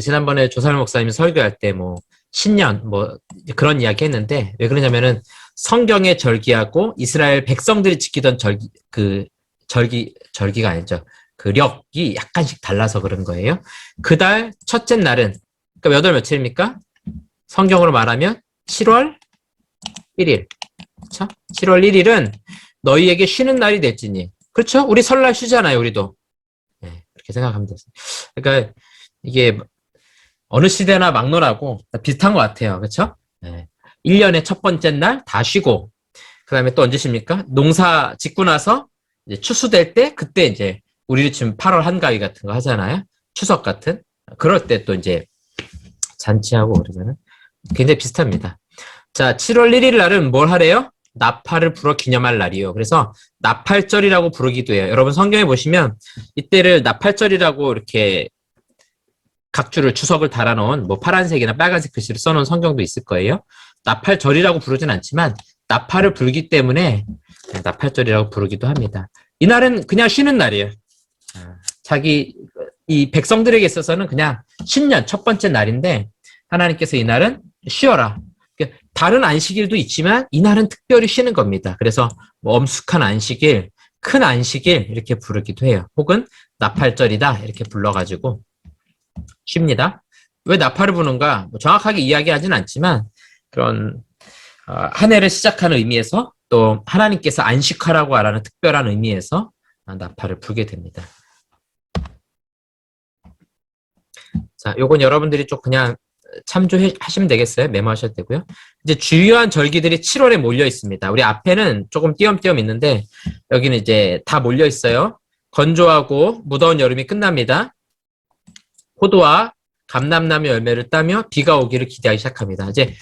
지난번에 조살 목사님이 설교할 때 신년 그런 이야기 했는데, 왜 그러냐면은 성경의 절기하고 이스라엘 백성들이 지키던 절기가 아니죠. 그 력이 약간씩 달라서 그런 거예요. 그 달 첫째 날은, 그러니까 몇 월 며칠입니까? 성경으로 말하면 7월 1일. 그렇죠? 7월 1일은 너희에게 쉬는 날이 될지니. 그렇죠? 우리 설날 쉬잖아요, 우리도. 네, 그렇게 생각하면 됐어요. 그러니까 이게 어느 시대나 막론하고 비슷한 것 같아요. 그렇죠? 네. 1년의 첫 번째 날 다 쉬고, 그 다음에 또 언제 쉽니까? 농사 짓고 나서 이제 추수될 때, 그때 이제 우리 지금 8월 한가위 같은 거 하잖아요. 추석 같은. 그럴 때 또 이제 잔치하고 그러잖아요. 굉장히 비슷합니다. 자, 7월 1일 날은 뭘 하래요? 나팔을 불어 기념할 날이에요. 그래서 나팔절이라고 부르기도 해요. 여러분 성경에 보시면 이때를 나팔절이라고 이렇게 각주를 주석을 달아놓은 파란색이나 빨간색 글씨를 써놓은 성경도 있을 거예요. 나팔절이라고 부르진 않지만 나팔을 불기 때문에 나팔절이라고 부르기도 합니다. 이날은 그냥 쉬는 날이에요. 자기 이 백성들에게 있어서는 그냥 신년 첫 번째 날인데 하나님께서 이날은 쉬어라. 다른 안식일도 있지만 이날은 특별히 쉬는 겁니다. 그래서 뭐 엄숙한 안식일, 큰 안식일 이렇게 부르기도 해요. 혹은 나팔절이다 이렇게 불러가지고 쉽니다. 왜 나팔을 부는가? 뭐 정확하게 이야기하진 않지만 그런 한 해를 시작하는 의미에서 또 하나님께서 안식하라고 하라는 특별한 의미에서 나팔을 불게 됩니다. 자, 요건 여러분들이 좀 그냥 참조하시면 되겠어요. 메모하셔도 되고요. 이제 주요한 절기들이 7월에 몰려 있습니다. 우리 앞에는 조금 띄엄띄엄 있는데 여기는 이제 다 몰려 있어요. 건조하고 무더운 여름이 끝납니다. 포도와 감람나무 열매를 따며 비가 오기를 기대하기 시작합니다. 이제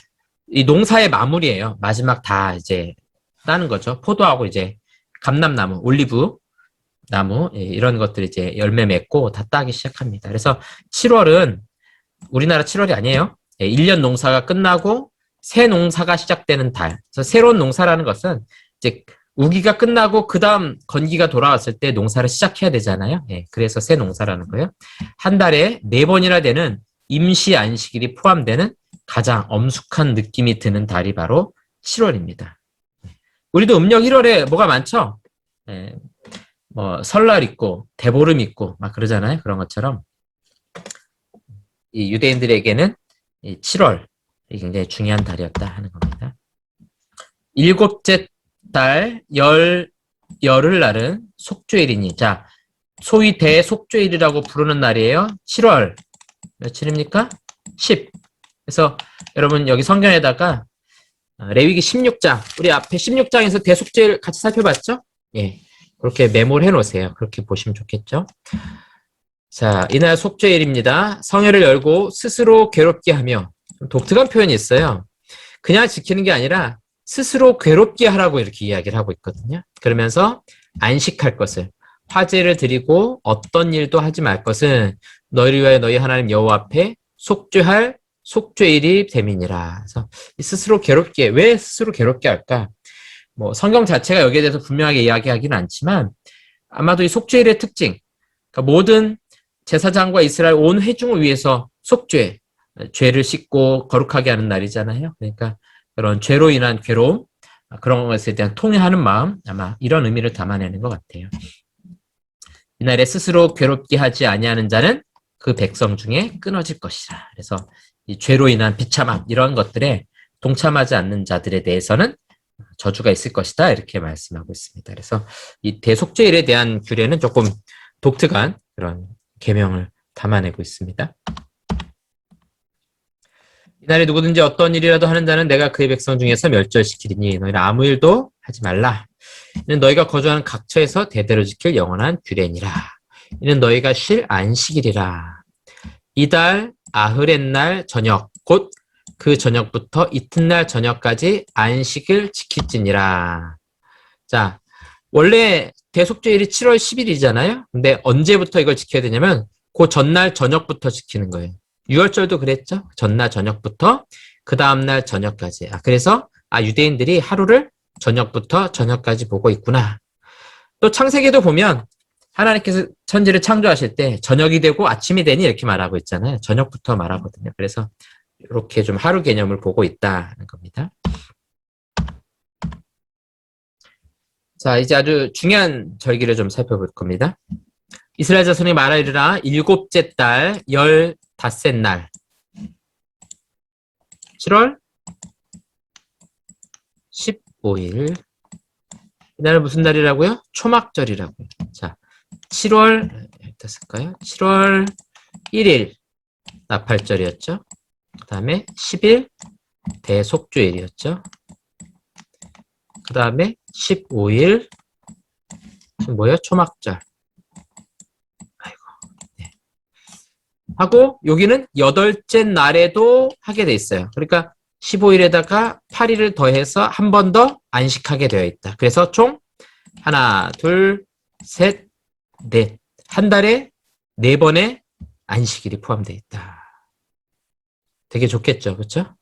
이 농사의 마무리예요. 마지막 다 이제 따는 거죠. 포도하고 이제 감람나무, 올리브 나무 이런 것들이 이제 열매 맺고 다 따기 시작합니다. 그래서 7월은 우리나라 7월이 아니에요. 1년 농사가 끝나고 새 농사가 시작되는 달. 그래서 새로운 농사라는 것은 이제 우기가 끝나고 그 다음 건기가 돌아왔을 때 농사를 시작해야 되잖아요. 그래서 새 농사라는 거예요. 한 달에 4번이나 되는 임시 안식일이 포함되는 가장 엄숙한 느낌이 드는 달이 바로 7월입니다. 우리도 음력 1월에 뭐가 많죠? 뭐 설날 있고 대보름 있고 막 그러잖아요. 그런 것처럼 이 유대인들에게는 이 7월이 굉장히 중요한 달이었다 하는 겁니다. 일곱째 달 열흘날은 속죄일이니 자 소위 대속죄일이라고 부르는 날이에요. 7월 며칠입니까? 10. 그래서 여러분 여기 성경에다가 레위기 16장 우리 앞에 16장에서 대속죄일 같이 살펴봤죠? 예, 그렇게 메모를 해놓으세요. 그렇게 보시면 좋겠죠? 자, 이날 속죄일입니다. 성회를 열고 스스로 괴롭게 하며 독특한 표현이 있어요. 그냥 지키는 게 아니라 스스로 괴롭게 하라고 이렇게 이야기를 하고 있거든요. 그러면서 안식할 것을 화제를 드리고 어떤 일도 하지 말 것은 너희를 위하여 너희 하나님 여호와 앞에 속죄할 속죄일이 됨이니라. 그래서 스스로 괴롭게 왜 스스로 괴롭게 할까? 뭐 성경 자체가 여기에 대해서 분명하게 이야기하기는 않지만 아마도 이 속죄일의 특징, 그러니까 모든 제사장과 이스라엘 온 회중을 위해서 속죄, 죄를 씻고 거룩하게 하는 날이잖아요. 그러니까 그런 죄로 인한 괴로움, 그런 것에 대한 통회하는 마음, 아마 이런 의미를 담아내는 것 같아요. 이날에 스스로 괴롭게 하지 아니하는 자는 그 백성 중에 끊어질 것이라. 그래서 이 죄로 인한 비참함 이런 것들에 동참하지 않는 자들에 대해서는 저주가 있을 것이다 이렇게 말씀하고 있습니다. 그래서 이 대속죄일에 대한 규례는 조금 독특한 그런 계명을 담아내고 있습니다. 이날에 누구든지 어떤 일이라도 하는 자는 내가 그의 백성 중에서 멸절시키리니 너희는 아무 일도 하지 말라. 이는 너희가 거주하는 각처에서 대대로 지킬 영원한 규례니라. 이는 너희가 쉴 안식일이라. 이달 아흐렛날 저녁 곧 그 저녁부터 이튿날 저녁까지 안식을 지킬지니라. 자, 원래 대속죄일이 7월 10일이잖아요. 근데 언제부터 이걸 지켜야 되냐면 그 전날 저녁부터 지키는 거예요. 유월절도 그랬죠. 전날 저녁부터 그 다음날 저녁까지. 그래서 유대인들이 하루를 저녁부터 저녁까지 보고 있구나. 또 창세기도 보면 하나님께서 천지를 창조하실 때 저녁이 되고 아침이 되니 이렇게 말하고 있잖아요. 저녁부터 말하거든요. 그래서 이렇게 좀 하루 개념을 보고 있다는 겁니다. 자, 이제 아주 중요한 절기를 좀 살펴볼 겁니다. 이스라엘 자손이 말하리라 일곱째 달 15날 7월 15일 이날은 무슨 날이라고요? 초막절이라고요. 자, 7월 어땠을까요? 7월 1일 나팔절이었죠. 그 다음에 10일 대속죄일이었죠. 그 다음에 15일 지금 뭐예요? 초막절. 아이고. 네. 하고 여기는 8째 날에도 하게 돼 있어요. 그러니까 15일에다가 8일을 더해서 한 번 더 안식하게 되어 있다. 그래서 총 하나, 둘, 셋, 넷. 한 달에 4번의 안식일이 포함되어 있다. 되게 좋겠죠. 그렇죠?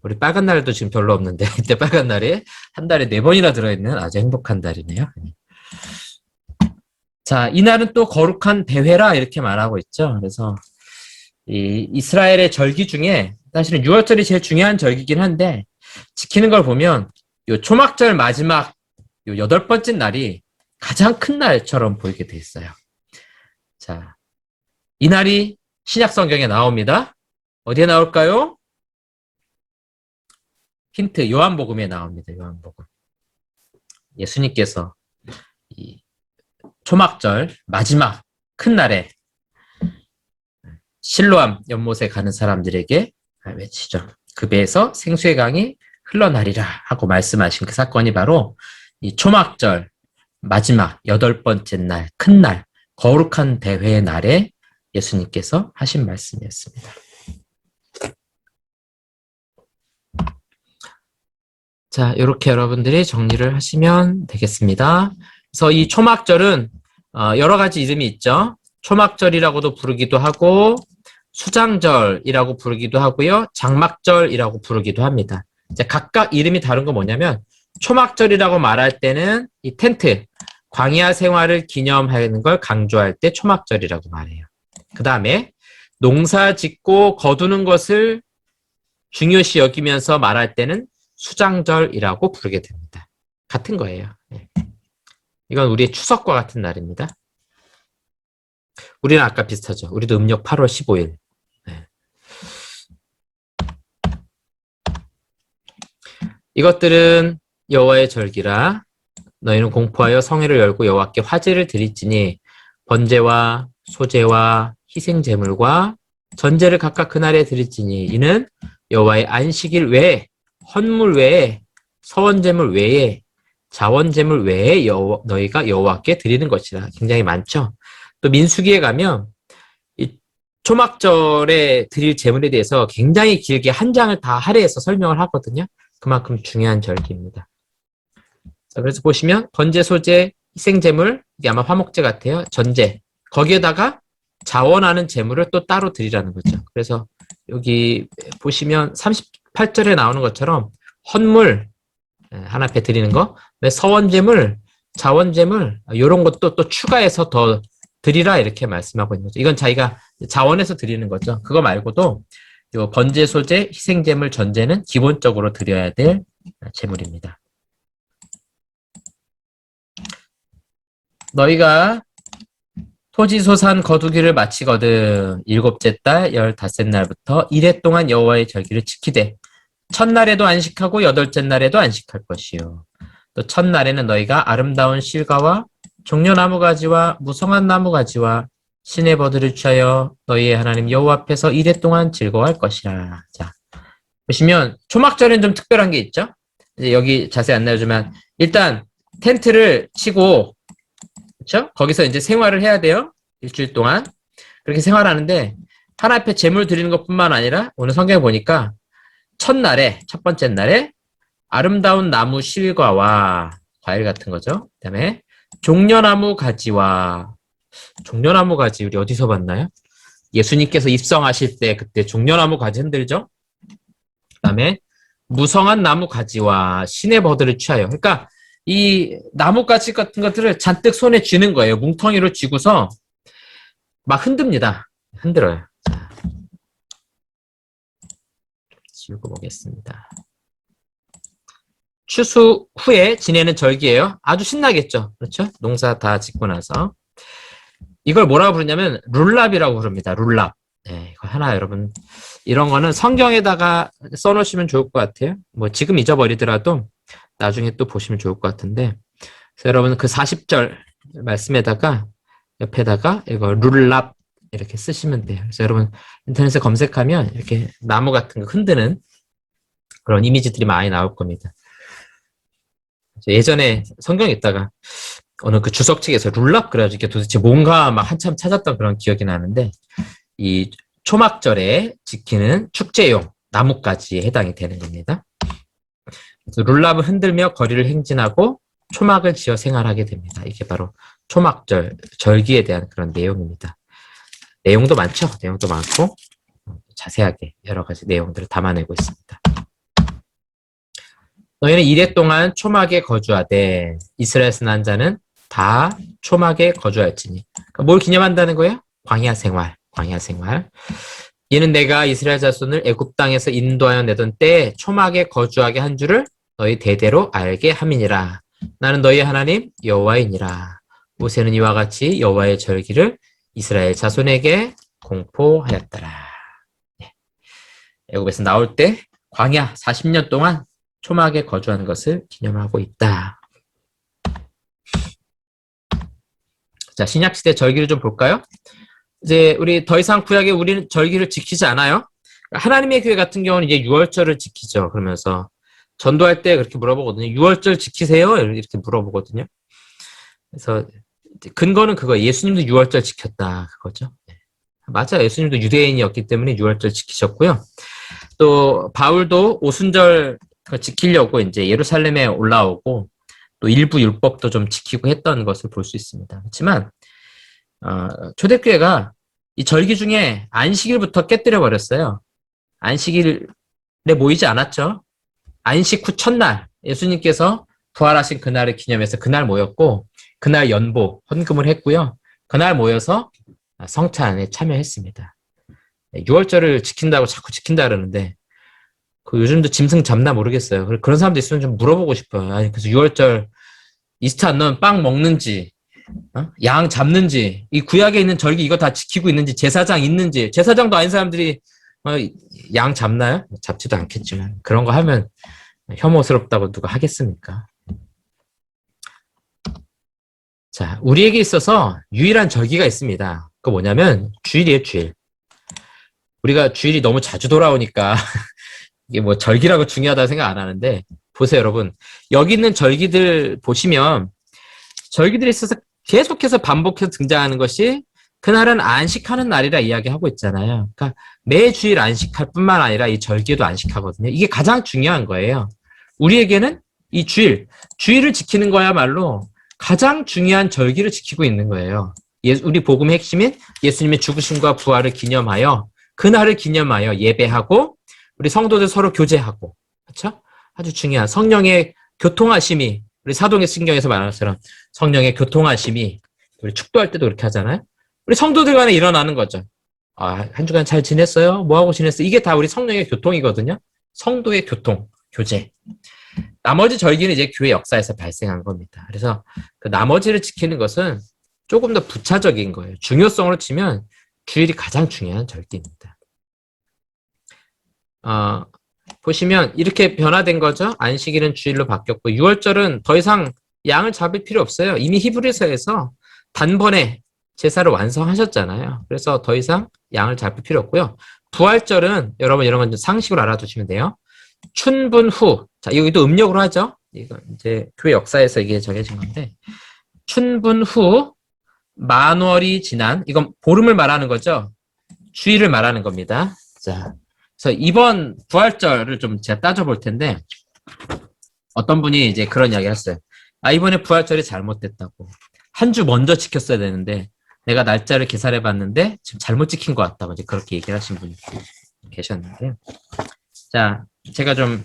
우리 빨간 날도 지금 별로 없는데 이때 빨간 날이 한 달에 4번이나 들어있는 아주 행복한 달이네요. 자, 이날은 또 거룩한 대회라 이렇게 말하고 있죠. 그래서 이 이스라엘의 절기 중에 사실은 6월절이 제일 중요한 절기긴 한데 지키는 걸 보면 요 초막절 마지막 요 8번째 날이 가장 큰 날처럼 보이게 돼 있어요. 자, 이 날이 신약 성경에 나옵니다. 어디에 나올까요? 힌트, 요한복음에 나옵니다. 요한복음. 예수님께서 이 초막절 마지막 큰 날에 실로암 연못에 가는 사람들에게 외치죠. 그 배에서 생수의 강이 흘러나리라 하고 말씀하신 그 사건이 바로 이 초막절 마지막 8번째 날, 큰 날, 거룩한 대회의 날에 예수님께서 하신 말씀이었습니다. 자, 이렇게 여러분들이 정리를 하시면 되겠습니다. 그래서 이 초막절은 여러 가지 이름이 있죠. 초막절이라고도 부르기도 하고 수장절이라고 부르기도 하고요. 장막절이라고 부르기도 합니다. 이제 각각 이름이 다른 건 뭐냐면 초막절이라고 말할 때는 이 텐트, 광야 생활을 기념하는 걸 강조할 때 초막절이라고 말해요. 그 다음에 농사 짓고 거두는 것을 중요시 여기면서 말할 때는 수장절이라고 부르게 됩니다. 같은 거예요. 이건 우리의 추석과 같은 날입니다. 우리는 아까 비슷하죠. 우리도 음력 8월 15일. 이것들은 여호와의 절기라 너희는 공포하여 성회를 열고 여호와께 화제를 드릴지니 번제와 소제와 희생제물과 전제를 각각 그날에 드릴지니 이는 여호와의 안식일 외에 헌물 외에 서원제물 외에 자원제물 외에 너희가 여호와께 드리는 것이라. 굉장히 많죠. 또 민수기에 가면 이 초막절에 드릴 제물에 대해서 굉장히 길게 한 장을 다 할애해서 설명을 하거든요. 그만큼 중요한 절기입니다. 자, 그래서 보시면 번제, 소제, 희생제물, 이게 아마 화목제 같아요. 전제. 거기에다가 자원하는 제물을 또 따로 드리라는 거죠. 그래서 여기 보시면 38절에 나오는 것처럼 헌물 하나 앞에 드리는 거, 서원제물, 자원제물 이런 것도 또 추가해서 더 드리라 이렇게 말씀하고 있는 거죠. 이건 자기가 자원해서 드리는 거죠. 그거 말고도 요 번제, 소제, 희생제물, 전제는 기본적으로 드려야 될 제물입니다. 너희가 토지소산 거두기를 마치거든 7째 달 15날부터 1해 동안 여호와의 절기를 지키되 첫날에도 안식하고 8째 날에도 안식할 것이요. 또 첫날에는 너희가 아름다운 실과와 종려나무 가지와 무성한 나무 가지와 신의 버들을 취하여 너희의 하나님 여호와 앞에서 1해 동안 즐거워할 것이라. 자, 보시면 초막절은 좀 특별한 게 있죠. 이제 여기 자세히 안 나와주면 일단 텐트를 치고 그렇죠? 거기서 이제 생활을 해야 돼요. 일주일 동안 그렇게 생활하는데 하나님 앞에 제물 드리는 것뿐만 아니라 오늘 성경에 보니까 첫날에 첫 번째 날에 아름다운 나무 실과와 과일 같은 거죠. 그다음에 종려나무 가지와 종려나무 가지 우리 어디서 봤나요? 예수님께서 입성하실 때 그때 종려나무 가지 흔들죠. 그다음에 무성한 나무 가지와 신의 버들을 취하여. 그러니까 이 나뭇가지 같은 것들을 잔뜩 손에 쥐는 거예요. 뭉텅이로 쥐고서 막 흔듭니다. 흔들어요. 자, 지우고 보겠습니다. 추수 후에 지내는 절기예요. 아주 신나겠죠. 그렇죠? 농사 다 짓고 나서. 이걸 뭐라고 부르냐면 룰랍이라고 부릅니다. 룰랍. 네, 이거 하나 여러분 이런 거는 성경에다가 써놓으시면 좋을 것 같아요. 뭐 지금 잊어버리더라도 나중에 또 보시면 좋을 것 같은데 그래서 여러분 그 40절 말씀에다가 옆에다가 이거 룰랍 이렇게 쓰시면 돼요. 그래서 여러분 인터넷에 검색하면 이렇게 나무 같은 거 흔드는 그런 이미지들이 많이 나올 겁니다. 예전에 성경에 있다가 어느 그 주석책에서 룰랍 그래가지고 도대체 뭔가 막 한참 찾았던 그런 기억이 나는데 이 초막절에 지키는 축제용 나뭇가지에 해당이 되는 겁니다. 그래서 룰랍을 흔들며 거리를 행진하고 초막을 지어 생활하게 됩니다. 이게 바로 초막절, 절기에 대한 그런 내용입니다. 내용도 많죠. 내용도 많고 자세하게 여러 가지 내용들을 담아내고 있습니다. 너희는 이래 동안 초막에 거주하되 이스라엘에서 난 자는 다 초막에 거주할지니. 그러니까 뭘 기념한다는 거예요? 광야 생활, 광야 생활. 이는 내가 이스라엘 자손을 애굽 땅에서 인도하여 내던 때에 초막에 거주하게 한 줄을 너희 대대로 알게 함이니라. 나는 너희 하나님 여호와이니라. 모세는 이와 같이 여호와의 절기를 이스라엘 자손에게 공포하였더라. 네. 애굽에서 나올 때 광야 40년 동안 초막에 거주하는 것을 기념하고 있다. 자, 신약시대 절기를 좀 볼까요? 이제 우리 더 이상 구약에 우리는 절기를 지키지 않아요. 하나님의 교회 같은 경우는 이제 유월절을 지키죠. 그러면서 전도할 때 그렇게 물어보거든요. 유월절 지키세요? 이렇게 물어보거든요. 그래서 근거는 그거 예수님도 유월절 지켰다 그거죠. 맞아요. 예수님도 유대인이었기 때문에 유월절 지키셨고요. 또 바울도 오순절 지키려고 이제 예루살렘에 올라오고 또 일부 율법도 좀 지키고 했던 것을 볼 수 있습니다. 그렇지만 초대교회가 이 절기 중에 안식일부터 깨뜨려 버렸어요. 안식일에 모이지 않았죠. 안식 후 첫날 예수님께서 부활하신 그날을 기념해서 그날 모였고 그날 연보 헌금을 했고요. 그날 모여서 성찬에 참여했습니다. 6월절을 지킨다고 자꾸 지킨다 그러는데 그 요즘도 짐승 잡나 모르겠어요. 그런 사람도 있으면 좀 물어보고 싶어요. 아니 그래서 6월절 이스트 안 넣으면 빵 먹는지 양 잡는지 이 구약에 있는 절기 이거 다 지키고 있는지 제사장 있는지 제사장도 아닌 사람들이 양 잡나요? 잡지도 않겠지만 그런 거 하면 혐오스럽다고 누가 하겠습니까? 자, 우리에게 있어서 유일한 절기가 있습니다. 그거 뭐냐면 주일이에요, 주일. 우리가 주일이 너무 자주 돌아오니까 이게 뭐 절기라고 중요하다고 생각 안 하는데 보세요, 여러분. 여기 있는 절기들 보시면 절기들이 있어서 계속해서 반복해서 등장하는 것이 그날은 안식하는 날이라 이야기하고 있잖아요. 그러니까 매 주일 안식할 뿐만 아니라 이 절기도 안식하거든요. 이게 가장 중요한 거예요. 우리에게는 이 주일을 지키는 거야말로 가장 중요한 절기를 지키고 있는 거예요. 우리 복음의 핵심인 예수님의 죽으심과 부활을 기념하여 그날을 기념하여 예배하고 우리 성도들 서로 교제하고 그렇죠? 아주 중요한 성령의 교통하심이 우리 사도행 신경에서 말하는 것처럼 성령의 교통하심이 우리 축도할 때도 그렇게 하잖아요. 우리 성도들 간에 일어나는 거죠. 한 주간 잘 지냈어요? 뭐하고 지냈어요? 이게 다 우리 성령의 교통이거든요. 성도의 교통, 교제. 나머지 절기는 이제 교회 역사에서 발생한 겁니다. 그래서 그 나머지를 지키는 것은 조금 더 부차적인 거예요. 중요성으로 치면 주일이 가장 중요한 절기입니다. 보시면 이렇게 변화된 거죠. 안식일은 주일로 바뀌었고 6월절은 더 이상 양을 잡을 필요 없어요. 이미 히브리서에서 단번에 제사를 완성하셨잖아요. 그래서 더 이상 양을 잡을 필요 없고요. 부활절은 여러분 이런 건 상식으로 알아두시면 돼요. 춘분 후, 자 여기도 음력으로 하죠. 이거 이제 교회 역사에서 이게 정해진 건데 춘분 후 만월이 지난 이건 보름을 말하는 거죠. 주일을 말하는 겁니다. 자, 그래서 이번 부활절을 좀 제가 따져볼 텐데 어떤 분이 이제 그런 이야기를 했어요. 이번에 부활절이 잘못됐다고. 한 주 먼저 지켰어야 되는데 내가 날짜를 계산해 봤는데 지금 잘못 지킨 것 같다고 이제 그렇게 얘기를 하신 분이 계셨는데요. 자, 제가 좀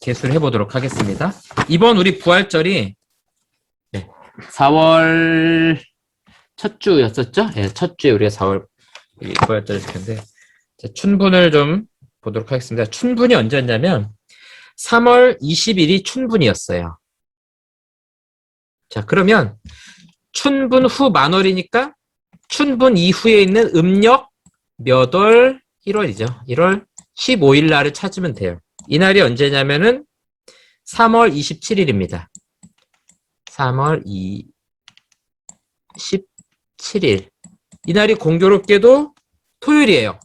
개수를 해보도록 하겠습니다. 이번 우리 부활절이 4월 첫 주였었죠? 네, 첫 주에 우리가 4월 부활절을 지켰는데 춘분을 좀 보도록 하겠습니다. 춘분이 언제였냐면 3월 20일이 춘분이었어요. 자, 그러면 춘분 후 만월이니까 춘분 이후에 있는 음력 몇 월? 1월이죠. 1월 15일 날을 찾으면 돼요. 이 날이 언제냐면은 3월 27일입니다. 3월 27일. 이 날이 공교롭게도 토요일이에요.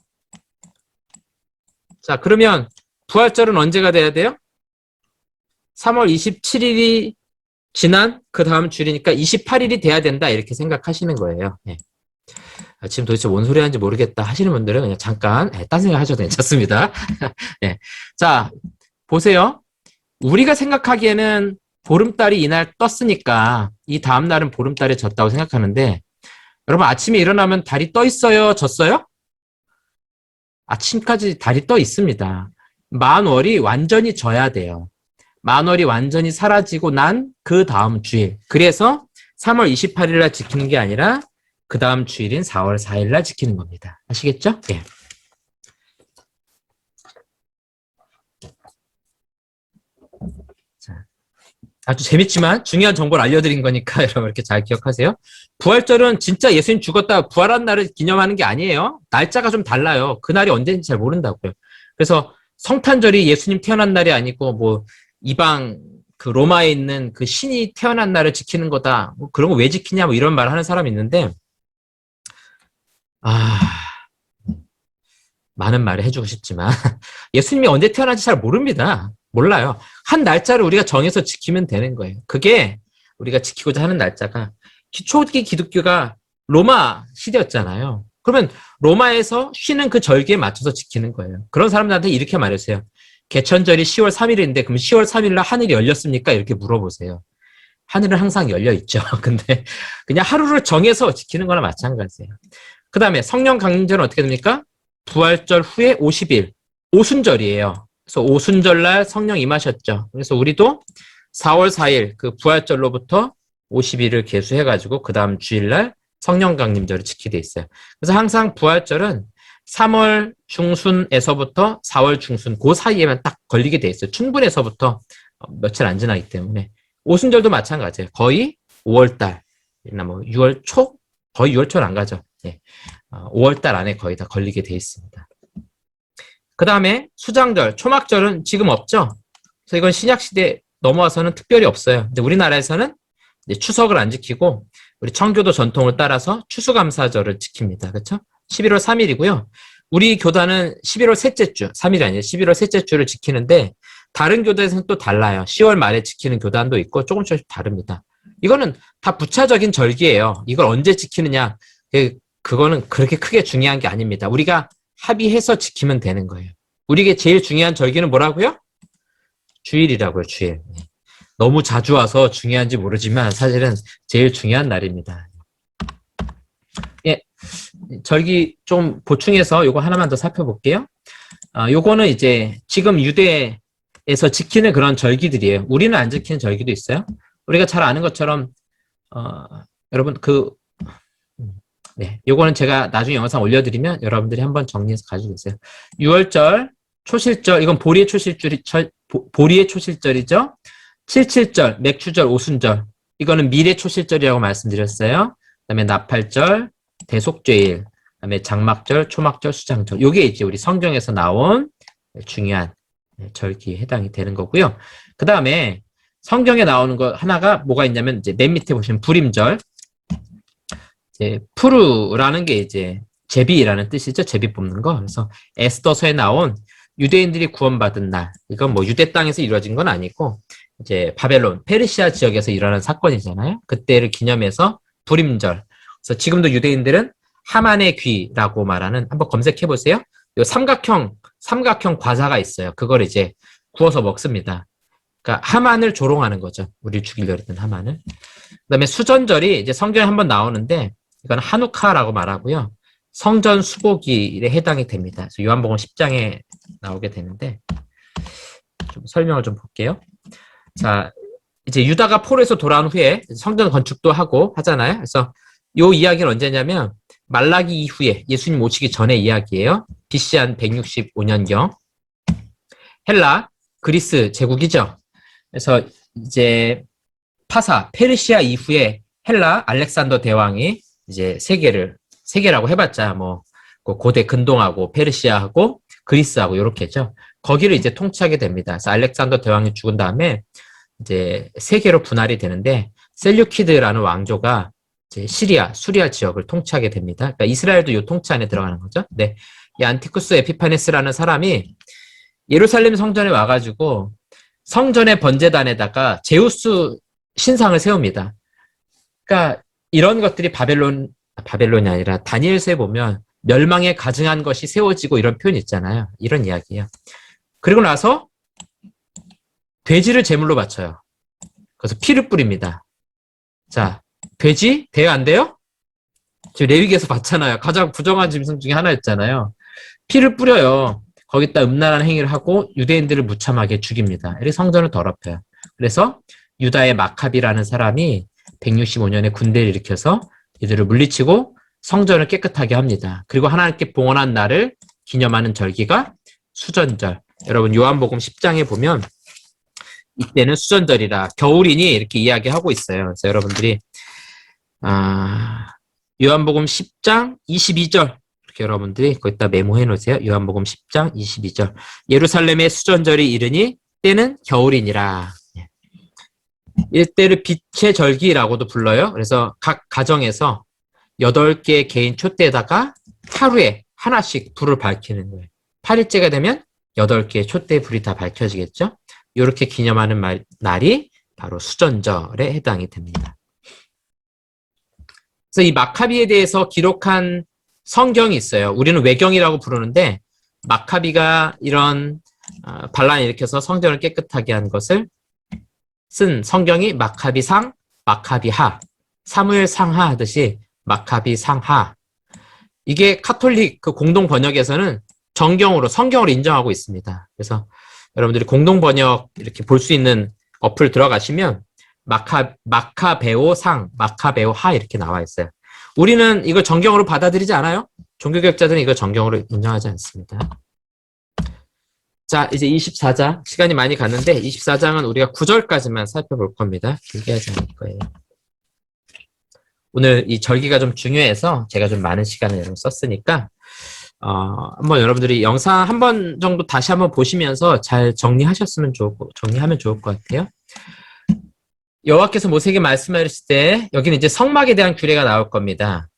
자, 그러면 부활절은 언제가 돼야 돼요? 3월 27일이 지난 그 다음 주일이니까 28일이 돼야 된다 이렇게 생각하시는 거예요. 네. 지금 도대체 뭔 소리 하는지 모르겠다 하시는 분들은 그냥 잠깐 딴 생각 하셔도 괜찮습니다. 네. 자, 보세요. 우리가 생각하기에는 보름달이 이날 떴으니까 이 다음 날은 보름달이 졌다고 생각하는데 여러분 아침에 일어나면 달이 떠 있어요? 졌어요? 아침까지 달이 떠 있습니다. 만월이 완전히 져야 돼요. 만월이 완전히 사라지고 난 그 다음 주일. 그래서 3월 28일 날 지키는 게 아니라 그 다음 주일인 4월 4일 날 지키는 겁니다. 아시겠죠? 예. 자, 아주 재밌지만 중요한 정보를 알려드린 거니까 여러분 이렇게 잘 기억하세요. 부활절은 진짜 예수님 죽었다 부활한 날을 기념하는 게 아니에요. 날짜가 좀 달라요. 그날이 언제인지 잘 모른다고요. 그래서 성탄절이 예수님 태어난 날이 아니고 뭐 이방 그 로마에 있는 그 신이 태어난 날을 지키는 거다. 뭐 그런 거 왜 지키냐 뭐 이런 말 하는 사람이 있는데 아 많은 말을 해주고 싶지만 예수님이 언제 태어난지 잘 모릅니다. 몰라요. 한 날짜를 우리가 정해서 지키면 되는 거예요. 그게 우리가 지키고자 하는 날짜가 초기 기독교가 로마 시대였잖아요. 그러면 로마에서 쉬는 그 절기에 맞춰서 지키는 거예요. 그런 사람들한테 이렇게 말해주세요. 개천절이 10월 3일인데 그럼 10월 3일 날 하늘이 열렸습니까? 이렇게 물어보세요. 하늘은 항상 열려 있죠. 근데 그냥 하루를 정해서 지키는 거나 마찬가지예요. 그 다음에 성령 강림절은 어떻게 됩니까? 부활절 후에 50일 오순절이에요. 그래서 오순절날 성령 임하셨죠. 그래서 우리도 4월 4일 그 부활절로부터 50일을 계수해가지고 그 다음 주일날 성령 강림절을 지키게 돼 있어요. 그래서 항상 부활절은 3월 중순에서부터 4월 중순 그 사이에만 딱 걸리게 돼 있어요. 춘분에서부터 며칠 안 지나기 때문에 오순절도 마찬가지예요. 거의 5월달이나 뭐 6월 초 거의 6월 초는 안 가죠. 예. 5월달 안에 거의 다 걸리게 돼 있습니다. 그 다음에 수장절, 초막절은 지금 없죠. 그래서 이건 신약시대 넘어와서는 특별히 없어요. 근데 우리나라에서는 이제 추석을 안 지키고 우리 청교도 전통을 따라서 추수감사절을 지킵니다. 그렇죠? 11월 3일이고요. 우리 교단은 11월 셋째 주, 3일이 아니에요. 11월 셋째 주를 지키는데 다른 교단에서는 또 달라요. 10월 말에 지키는 교단도 있고 조금씩 다릅니다. 이거는 다 부차적인 절기예요. 이걸 언제 지키느냐, 그거는 그렇게 크게 중요한 게 아닙니다. 우리가 합의해서 지키면 되는 거예요. 우리에게 제일 중요한 절기는 뭐라고요? 주일이라고요, 주일. 너무 자주 와서 중요한지 모르지만 사실은 제일 중요한 날입니다. 예, 절기 좀 보충해서 요거 하나만 더 살펴볼게요. 요거는 이제 지금 유대에서 지키는 그런 절기들이에요. 우리는 안 지키는 절기도 있어요. 우리가 잘 아는 것처럼 여러분 네, 요거는 제가 나중에 영상 올려드리면 여러분들이 한번 정리해서 가지고 계세요. 6월절, 초실절, 이건 보리의 초실절이죠. 77절, 맥추절, 오순절, 이거는 미래 초실절이라고 말씀드렸어요. 그다음에 나팔절, 대속죄일, 그다음에 장막절, 초막절, 수장절. 요게 이제 우리 성경에서 나온 중요한 절기에 해당이 되는 거고요. 그 다음에 성경에 나오는 거 하나가 뭐가 있냐면 이제 맨 밑에 보시면 불임절. 이제 푸르라는 게 이제 제비라는 뜻이죠. 제비 뽑는 거. 그래서 에스더서에 나온 유대인들이 구원받은 날. 이건 뭐 유대 땅에서 이루어진 건 아니고 이제 바벨론, 페르시아 지역에서 일어난 사건이잖아요. 그때를 기념해서 불임절. 그래서 지금도 유대인들은 하만의 귀라고 말하는, 한번 검색해 보세요. 요 삼각형 과자가 있어요. 그걸 이제 구워서 먹습니다. 그러니까 하만을 조롱하는 거죠. 우리를 죽이려고 했던 하만을. 그다음에 수전절이 이제 성경에 한번 나오는데 이건 하누카라고 말하고요. 성전 수고기에 해당이 됩니다. 그래서 요한복음 10장에 나오게 되는데 좀 설명을 좀 볼게요. 자, 이제 유다가 포로에서 돌아온 후에 성전 건축도 하고 하잖아요. 그래서 요 이야기는 언제냐면 말라기 이후에 예수님 오시기 전의 이야기예요. BC 한 165년경. 헬라, 그리스 제국이죠. 그래서 이제 페르시아 이후에 헬라 알렉산더 대왕이 이제 세계라고 해봤자 뭐 고대 근동하고 페르시아하고 그리스하고 요렇게죠. 거기를 이제 통치하게 됩니다. 그래서 알렉산더 대왕이 죽은 다음에 이제 세계로 분할이 되는데 셀류키드라는 왕조가 이제 수리아 지역을 통치하게 됩니다. 그러니까 이스라엘도 요 통치 안에 들어가는 거죠. 네. 이 안티쿠스 에피파네스라는 사람이 예루살렘 성전에 와가지고 성전의 번제단에다가 제우스 신상을 세웁니다. 그러니까 이런 것들이 바벨론이 아니라 다니엘서에 보면 멸망에 가증한 것이 세워지고 이런 표현이 있잖아요. 이런 이야기예요. 그리고 나서 돼지를 제물로 바쳐요. 그래서 피를 뿌립니다. 자, 돼지 돼요, 안 돼요? 지금 레위기에서 봤잖아요. 가장 부정한 짐승 중에 하나였잖아요. 피를 뿌려요. 거기다 음란한 행위를 하고 유대인들을 무참하게 죽입니다. 이렇게 성전을 더럽혀요. 그래서 유다의 마카비라는 사람이 165년에 군대를 일으켜서 이들을 물리치고 성전을 깨끗하게 합니다. 그리고 하나님께 봉헌한 날을 기념하는 절기가 수전절. 여러분 요한복음 10장에 보면 이때는 수전절이라 겨울이니 이렇게 이야기하고 있어요. 그래서 여러분들이 요한복음 10장 22절 이렇게 여러분들이 거기다 메모해 놓으세요. 요한복음 10장 22절 예루살렘의 수전절이 이르니 때는 겨울이니라. 이때를 빛의 절기라고도 불러요. 그래서 각 가정에서 8개의 개인 촛대에다가 하루에 하나씩 불을 밝히는 거예요. 8일째가 되면 8개의 촛대의 불이 다 밝혀지겠죠. 이렇게 기념하는 날이 바로 수전절에 해당이 됩니다. 그래서 이 마카비에 대해서 기록한 성경이 있어요. 우리는 외경이라고 부르는데 마카비가 이런 반란을 일으켜서 성전을 깨끗하게 한 것을 쓴 성경이 마카비상, 마카비하, 사무엘상하 하듯이 마카비상하. 이게 카톨릭 그 공동 번역에서는 성경으로 인정하고 있습니다. 그래서 여러분들이 공동 번역 이렇게 볼 수 있는 어플 들어가시면 마카베오상, 마카베오하 이렇게 나와 있어요. 우리는 이걸 정경으로 받아들이지 않아요. 종교개혁자들은 이걸 정경으로 인정하지 않습니다. 자, 이제 24장 시간이 많이 갔는데 24장은 우리가 9절까지만 살펴볼 겁니다. 길게 하지 않을 거예요. 오늘 이 절기가 좀 중요해서 제가 좀 많은 시간을 여러분 썼으니까 한번 여러분들이 영상 한 번 정도 다시 한번 보시면서 잘 정리하면 좋을 것 같아요. 여호와께서 모세에게 말씀하실 때 여기는 이제 성막에 대한 규례가 나올 겁니다.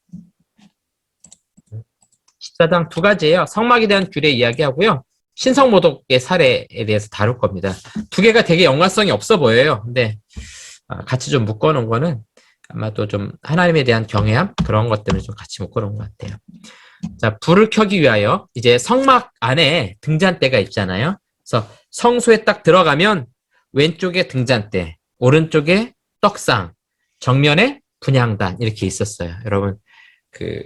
14장 두 가지예요. 성막에 대한 규례 이야기하고요. 신성모독의 사례에 대해서 다룰 겁니다. 두 개가 되게 연관성이 없어 보여요. 근데 같이 좀 묶어놓은 거는 아마도 좀 하나님에 대한 경외함 그런 것 때문에 좀 같이 묶어놓은 것 같아요. 자, 불을 켜기 위하여 이제 성막 안에 등잔대가 있잖아요. 그래서 성소에 딱 들어가면 왼쪽에 등잔대, 오른쪽에 떡상, 정면에 분향단 이렇게 있었어요. 여러분 그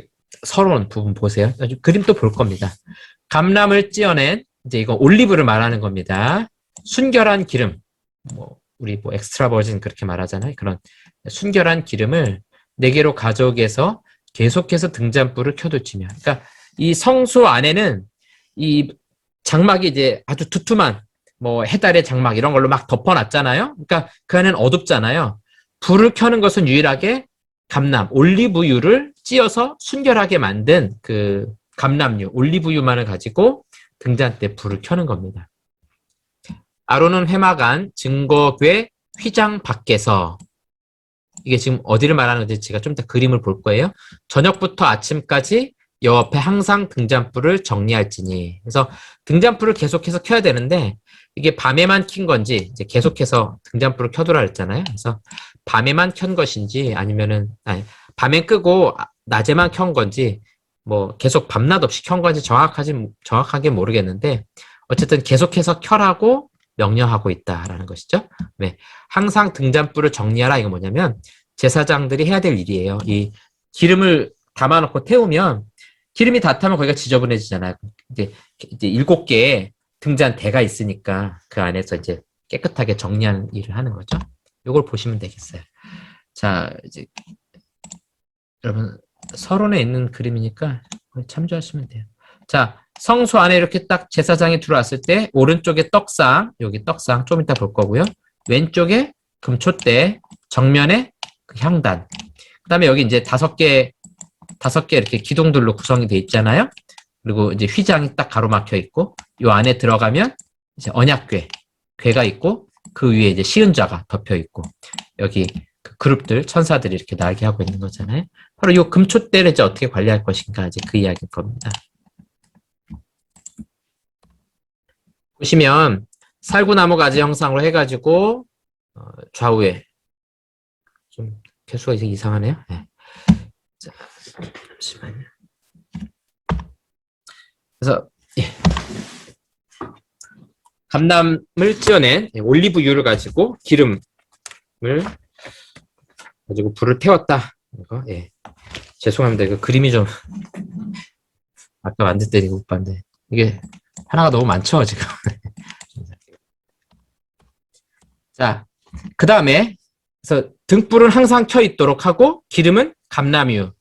서론 부분 보세요. 그림도 볼 겁니다. 감람을 찧어낸 이제 이거 올리브를 말하는 겁니다. 순결한 기름, 우리 엑스트라 버진 그렇게 말하잖아요. 그런 순결한 기름을 4개로 가져오게 해서 계속해서 등잔불을 켜두치며. 그러니까 이 성소 안에는 이 장막이 이제 아주 두툼한 해달의 장막 이런 걸로 막 덮어놨잖아요. 그러니까 그 안에는 어둡잖아요. 불을 켜는 것은 유일하게 감람, 올리브유를 찧어서 순결하게 만든 그 감람유, 올리브유만을 가지고 등잔대 불을 켜는 겁니다. 아론은 회막안 증거궤 휘장 밖에서 이게 지금 어디를 말하는 건지 제가 좀 더 그림을 볼 거예요. 저녁부터 아침까지 여호와 앞에 항상 등잔불을 정리할지니. 그래서 등잔불을 계속해서 켜야 되는데 이게 밤에만 킨 건지 이제 계속해서 등잔불을 켜두라 했잖아요. 그래서 밤에만 켠 것인지 아니면은 밤에 끄고 낮에만 켠 건지 계속 밤낮 없이 켠 건지 정확하게 모르겠는데 어쨌든 계속해서 켜라고 명령하고 있다라는 것이죠. 네. 항상 등잔불을 정리하라 이거 뭐냐면 제사장들이 해야 될 일이에요. 이 기름을 담아놓고 태우면 기름이 다 타면 거기가 지저분해지잖아요. 이제 7개의 등잔대가 있으니까 그 안에서 이제 깨끗하게 정리하는 일을 하는 거죠. 이걸 보시면 되겠어요. 자, 이제 여러분 서론에 있는 그림이니까 참조하시면 돼요. 자, 성소 안에 이렇게 딱 제사장이 들어왔을 때 오른쪽에 떡상, 여기 떡상 좀 이따 볼 거고요. 왼쪽에 금촛대, 정면에 그 향단. 그다음에 여기 이제 5개 이렇게 기둥들로 구성이 돼 있잖아요. 그리고 이제 휘장이 딱 가로막혀 있고 요 안에 들어가면 이제 언약궤, 궤가 있고 그 위에 이제 시은자가 덮여 있고 여기 그 그룹들 천사들이 이렇게 날게 하고 있는 거잖아요. 바로 요 금촛대를 이제 어떻게 관리할 것인가 이제 그 이야기일 겁니다. 보시면 살구나무 가지 형상으로 해가지고 좌우에 좀 개수가 이제 이상하네요. 네. 자, 잠시만요. 그래서 감람을 찧어낸 올리브유를 가지고 기름을 가지고 불을 태웠다. 이거 죄송합니다. 이거 그림이 좀 아까 만들 때 이거 못 봤는데 이게 하나가 너무 많죠, 지금. 자, 그 다음에, 그래서 등불은 항상 켜 있도록 하고, 기름은 감람유,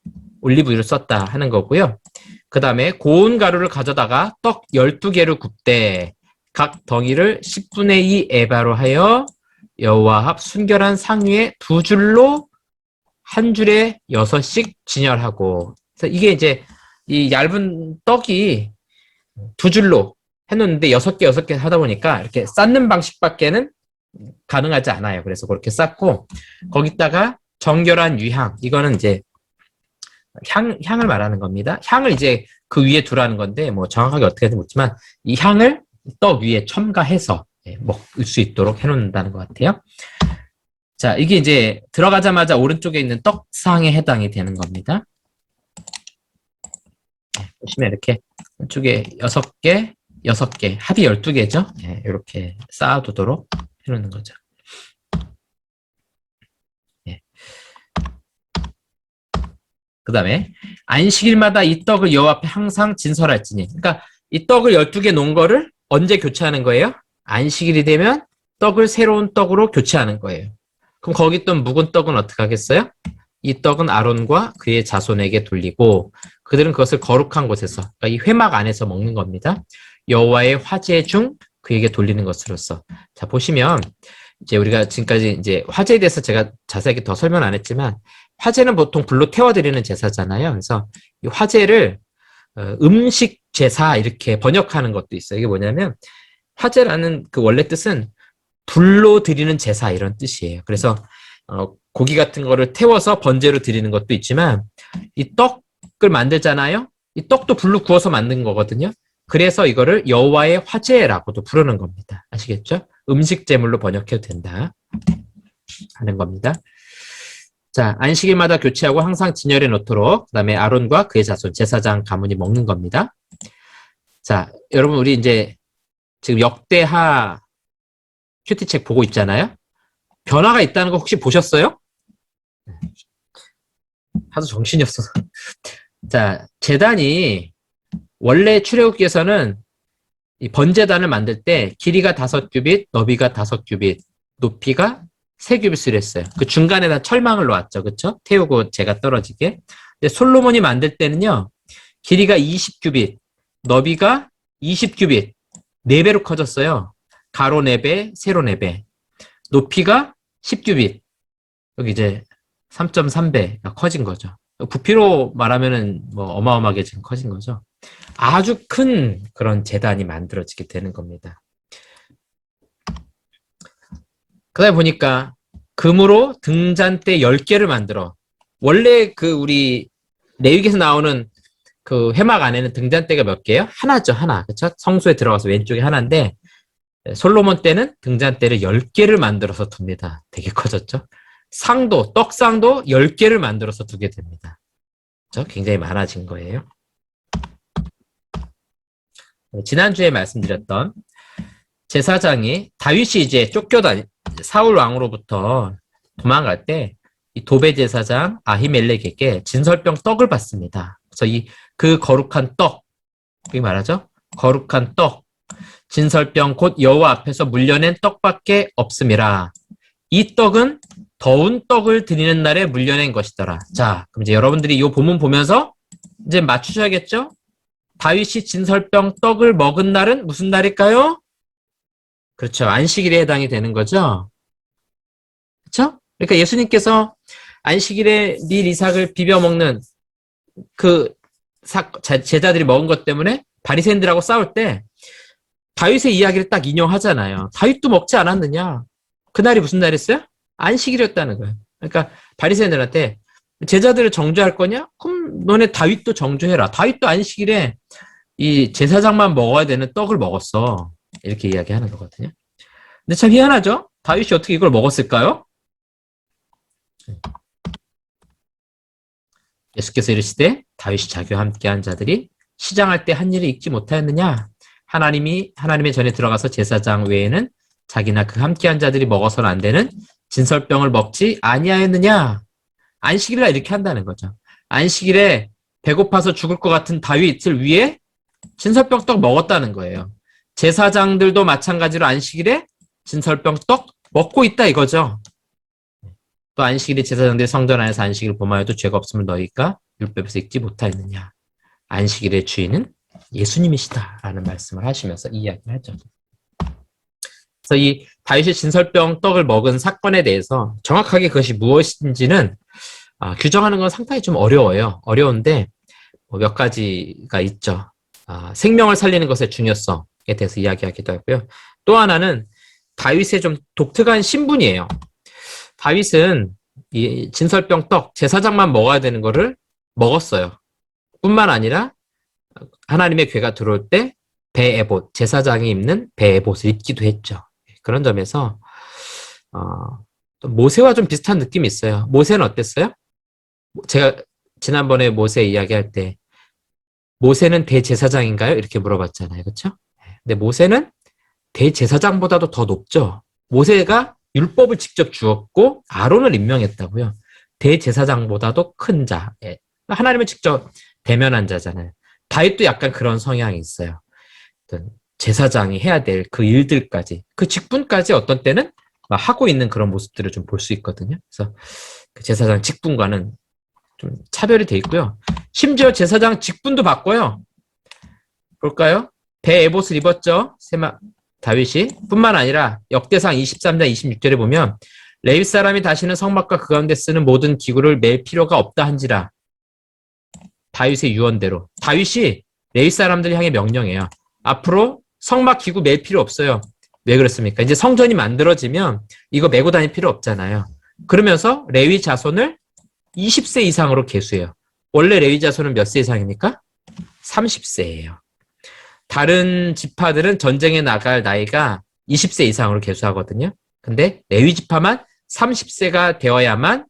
올리브유를 썼다 하는 거고요. 그 다음에 고운 가루를 가져다가 떡 12개를 굽되, 각 덩이를 10분의 2 에바로 하여 여호와 앞 순결한 상위에 두 줄로 한 줄에 6씩 진열하고. 그래서 이게 이제 이 얇은 떡이 두 줄로 해놓는데 6개 하다 보니까 이렇게 쌓는 방식밖에는 가능하지 않아요. 그래서 그렇게 쌓고 거기다가 정결한 유향, 이거는 이제 향을 말하는 겁니다. 향을 이제 그 위에 두라는 건데 뭐 정확하게 어떻게 하는지 모르지만 이 향을 떡 위에 첨가해서 먹을 수 있도록 해놓는다는 것 같아요. 자, 이게 이제 들어가자마자 오른쪽에 있는 떡상에 해당이 되는 겁니다. 보시면 이렇게 이쪽에 6개, 6개, 합이 12개죠. 이렇게 쌓아두도록 해놓는 거죠. 그 다음에 안식일마다 이 떡을 여호와 앞에 항상 진설할지니. 그러니까 이 떡을 12개 놓은 거를 언제 교체하는 거예요? 안식일이 되면 떡을 새로운 떡으로 교체하는 거예요. 그럼 거기 있던 묵은 떡은 어떻게 하겠어요? 이 떡은 아론과 그의 자손에게 돌리고 그들은 그것을 거룩한 곳에서, 그러니까 이 회막 안에서 먹는 겁니다. 여호와의 화제 중 그에게 돌리는 것으로서. 자, 보시면 이제 우리가 지금까지 이제 화제에 대해서 제가 자세하게 더 설명 안 했지만 화제는 보통 불로 태워드리는 제사잖아요. 그래서 이 화제를 음식 제사 이렇게 번역하는 것도 있어요. 이게 뭐냐면 화제라는 그 원래 뜻은 불로 드리는 제사 이런 뜻이에요. 그래서 고기 같은 거를 태워서 번제로 드리는 것도 있지만 이 떡을 만들잖아요. 이 떡도 불로 구워서 만든 거거든요. 그래서 이거를 여호와의 화제라고도 부르는 겁니다. 아시겠죠? 음식 제물로 번역해도 된다 하는 겁니다. 자, 안식일마다 교체하고 항상 진열해 놓도록. 그 다음에 아론과 그의 자손, 제사장 가문이 먹는 겁니다. 자, 여러분 우리 이제 지금 역대하 큐티책 보고 있잖아요. 변화가 있다는 거 혹시 보셨어요? 하도 정신이 없어서. 자, 제단이 원래 출애굽기에서는 이 번제단을 만들 때 길이가 5규빗, 너비가 5규빗, 높이가 3규빗을 했어요. 그 중간에다 철망을 놓았죠. 그쵸? 태우고 재가 떨어지게. 근데 솔로몬이 만들 때는요, 길이가 20규빗, 너비가 20규빗, 4배로 커졌어요. 가로 4배, 세로 4배. 높이가 10규빗. 여기 이제 3.3배가 커진 거죠. 부피로 말하면은 뭐 어마어마하게 지금 커진 거죠. 아주 큰 그런 제단이 만들어지게 되는 겁니다. 그다음에 보니까 금으로 등잔대 10개를 만들어. 원래 그 우리 레위기에서 나오는 그 회막 안에는 등잔대가 몇 개예요? 하나죠, 하나. 그렇죠? 성소에 들어가서 왼쪽에 하나인데 솔로몬 때는 등잔대를 10개를 만들어서 둡니다. 되게 커졌죠? 상도, 떡상도 10개를 만들어서 두게 됩니다. 그렇죠? 굉장히 많아진 거예요. 지난주에 말씀드렸던 제사장이 다윗이 이제 쫓겨다 사울 왕으로부터 도망갈 때 이 도베 제사장 아히멜렉에게 진설병 떡을 받습니다. 그래서 그 거룩한 떡, 여기 말하죠? 거룩한 떡, 진설병 곧 여호와 앞에서 물려낸 떡밖에 없음이라. 이 떡은 더운 떡을 드리는 날에 물려낸 것이더라. 자, 그럼 이제 여러분들이 이 본문 보면서 이제 맞추셔야겠죠? 다윗이 진설병 떡을 먹은 날은 무슨 날일까요? 그렇죠. 안식일에 해당이 되는 거죠. 그렇죠? 그러니까 예수님께서 안식일에 밀 이삭을 비벼 먹는 그 제자들이 먹은 것 때문에 바리새인들하고 싸울 때 다윗의 이야기를 딱 인용하잖아요. 다윗도 먹지 않았느냐? 그날이 무슨 날이었어요? 안식일이었다는 거예요. 그러니까 바리새인들한테 제자들을 정죄할 거냐? 그럼 너네 다윗도 정죄해라. 다윗도 안식일에 이 제사장만 먹어야 되는 떡을 먹었어. 이렇게 이야기하는 거거든요. 근데 참 희한하죠? 다윗이 어떻게 이걸 먹었을까요? 예수께서 이르시되 다윗이 자기와 함께한 자들이 시장할 때 한 일을 잊지 못하였느냐? 하나님의 전에 들어가서 제사장 외에는 자기나 그 함께한 자들이 먹어서는 안 되는 진설병을 먹지 아니하였느냐? 안식일날 이렇게 한다는 거죠. 안식일에 배고파서 죽을 것 같은 다윗을 위해 진설병떡 먹었다는 거예요. 제사장들도 마찬가지로 안식일에 진설병떡 먹고 있다 이거죠. 또 안식일에 제사장들이 성전 안에서 안식일을 범하여도 죄가 없음을 너희가 율법에서 읽지 못하였느냐. 안식일의 주인은 예수님이시다라는 말씀을 하시면서 이 이야기를 하죠. 그래서 이 다윗이 진설병 떡을 먹은 사건에 대해서 정확하게 그것이 무엇인지는 규정하는 건 상당히 좀 어려워요. 어려운데 몇 가지가 있죠. 생명을 살리는 것의 중요성에 대해서 이야기하기도 하고요. 또 하나는 다윗의 좀 독특한 신분이에요. 다윗은 이 진설병 떡 제사장만 먹어야 되는 거를 먹었어요. 뿐만 아니라 하나님의 괴가 들어올 때 배에봇, 제사장이 입는 배에봇을 입기도 했죠. 그런 점에서 모세와 좀 비슷한 느낌이 있어요. 모세는 어땠어요? 제가 지난번에 모세 이야기할 때 모세는 대제사장인가요? 이렇게 물어봤잖아요. 그렇죠? 근데 모세는 대제사장보다도 더 높죠. 모세가 율법을 직접 주었고 아론을 임명했다고요. 대제사장보다도 큰 자. 하나님을 직접 대면한 자잖아요. 다윗도 약간 그런 성향이 있어요. 제사장이 해야 될 그 일들까지, 그 직분까지 어떤 때는 하고 있는 그런 모습들을 좀 볼 수 있거든요. 그래서 그 제사장 직분과는 좀 차별이 돼 있고요. 심지어 제사장 직분도 바꿔요. 볼까요? 배에봇을 입었죠. 다윗이. 뿐만 아니라 역대상 23장 26절에 보면 레위 사람이 다시는 성막과 그 가운데 쓰는 모든 기구를 맬 필요가 없다 한지라. 다윗의 유언대로. 다윗이 레위 사람들 향해 명령해요. 앞으로 성막 기구 맬 필요 없어요. 왜 그렇습니까? 이제 성전이 만들어지면 이거 메고 다닐 필요 없잖아요. 그러면서 레위 자손을 20세 이상으로 계수해요. 원래 레위 자손은 몇 세 이상입니까? 30세예요. 다른 지파들은 전쟁에 나갈 나이가 20세 이상으로 계수하거든요. 근데 레위 지파만 30세가 되어야만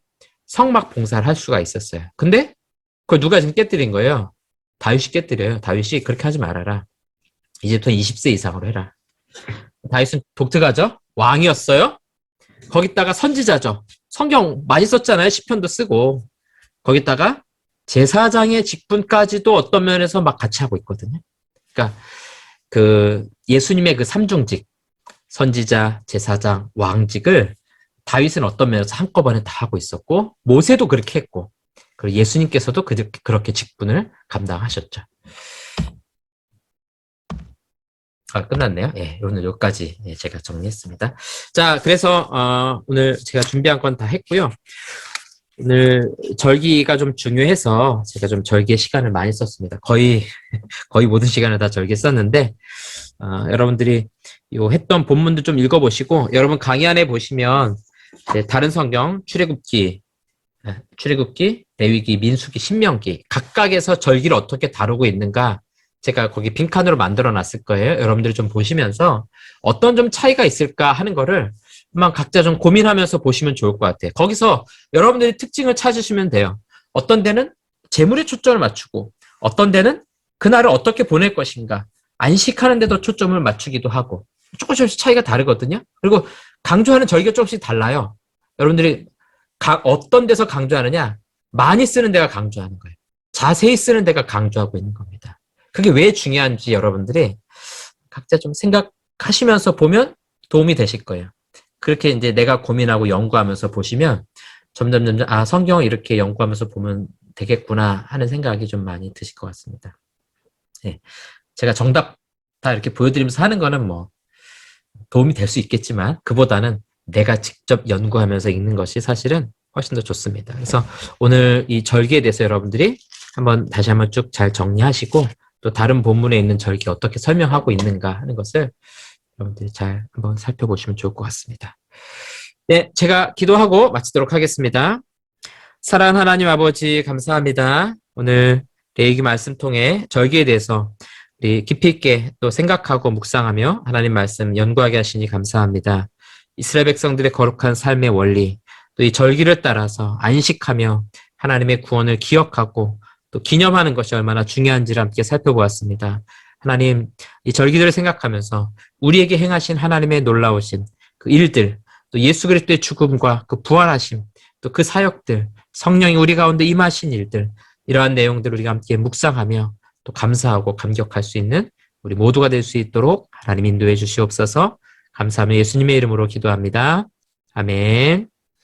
성막 봉사를 할 수가 있었어요. 근데 그걸 누가 지금 깨뜨린 거예요? 다윗이 깨뜨려요. 다윗이 그렇게 하지 말아라. 이제부터 20세 이상으로 해라. 다윗은 독특하죠? 왕이었어요. 거기다가 선지자죠. 성경 많이 썼잖아요. 시편도 쓰고. 거기다가 제사장의 직분까지도 어떤 면에서 막 같이 하고 있거든요. 그러니까 그 예수님의 그 삼중직, 선지자, 제사장, 왕직을 다윗은 어떤 면에서 한꺼번에 다 하고 있었고 모세도 그렇게 했고 그리고 예수님께서도 그렇게 직분을 감당하셨죠. 끝났네요. 예, 오늘 여기까지 제가 정리했습니다. 자, 그래서 오늘 제가 준비한 건 다 했고요. 오늘 절기가 좀 중요해서 제가 좀 절기의 시간을 많이 썼습니다. 거의 모든 시간을 다 절기 썼는데 여러분들이 요 했던 본문도 좀 읽어보시고 여러분 강의 안에 보시면 다른 성경 출애굽기, 레위기, 민수기, 신명기 각각에서 절기를 어떻게 다루고 있는가 제가 거기 빈칸으로 만들어 놨을 거예요. 여러분들이 좀 보시면서 어떤 좀 차이가 있을까 하는 거를 한번 각자 좀 고민하면서 보시면 좋을 것 같아요. 거기서 여러분들이 특징을 찾으시면 돼요. 어떤 데는 재물에 초점을 맞추고 어떤 데는 그날을 어떻게 보낼 것인가 안식하는 데도 초점을 맞추기도 하고 조금씩 차이가 다르거든요. 그리고 강조하는 절기가 조금씩 달라요. 여러분들이 어떤 데서 강조하느냐 많이 쓰는 데가 강조하는 거예요. 자세히 쓰는 데가 강조하고 있는 겁니다. 그게 왜 중요한지 여러분들이 각자 좀 생각하시면서 보면 도움이 되실 거예요. 그렇게 이제 내가 고민하고 연구하면서 보시면 점점 성경을 이렇게 연구하면서 보면 되겠구나 하는 생각이 좀 많이 드실 것 같습니다. 네. 제가 정답 다 이렇게 보여드리면서 하는 거는 뭐 도움이 될 수 있겠지만 그보다는 내가 직접 연구하면서 읽는 것이 사실은 훨씬 더 좋습니다. 그래서 오늘 이 절기에 대해서 여러분들이 다시 한번 쭉 잘 정리하시고 또 다른 본문에 있는 절기 어떻게 설명하고 있는가 하는 것을 여러분들이 잘 한번 살펴보시면 좋을 것 같습니다. 네, 제가 기도하고 마치도록 하겠습니다. 사랑하는 하나님 아버지 감사합니다. 오늘 레위기 말씀 통해 절기에 대해서 우리 깊이 있게 또 생각하고 묵상하며 하나님 말씀 연구하게 하시니 감사합니다. 이스라엘 백성들의 거룩한 삶의 원리, 또 이 절기를 따라서 안식하며 하나님의 구원을 기억하고 또 기념하는 것이 얼마나 중요한지를 함께 살펴보았습니다. 하나님, 이 절기들을 생각하면서 우리에게 행하신 하나님의 놀라우신 그 일들, 또 예수 그리스도의 죽음과 그 부활하심, 또 그 사역들, 성령이 우리 가운데 임하신 일들, 이러한 내용들을 우리가 함께 묵상하며 또 감사하고 감격할 수 있는 우리 모두가 될 수 있도록 하나님 인도해 주시옵소서. 감사하며 예수님의 이름으로 기도합니다. 아멘.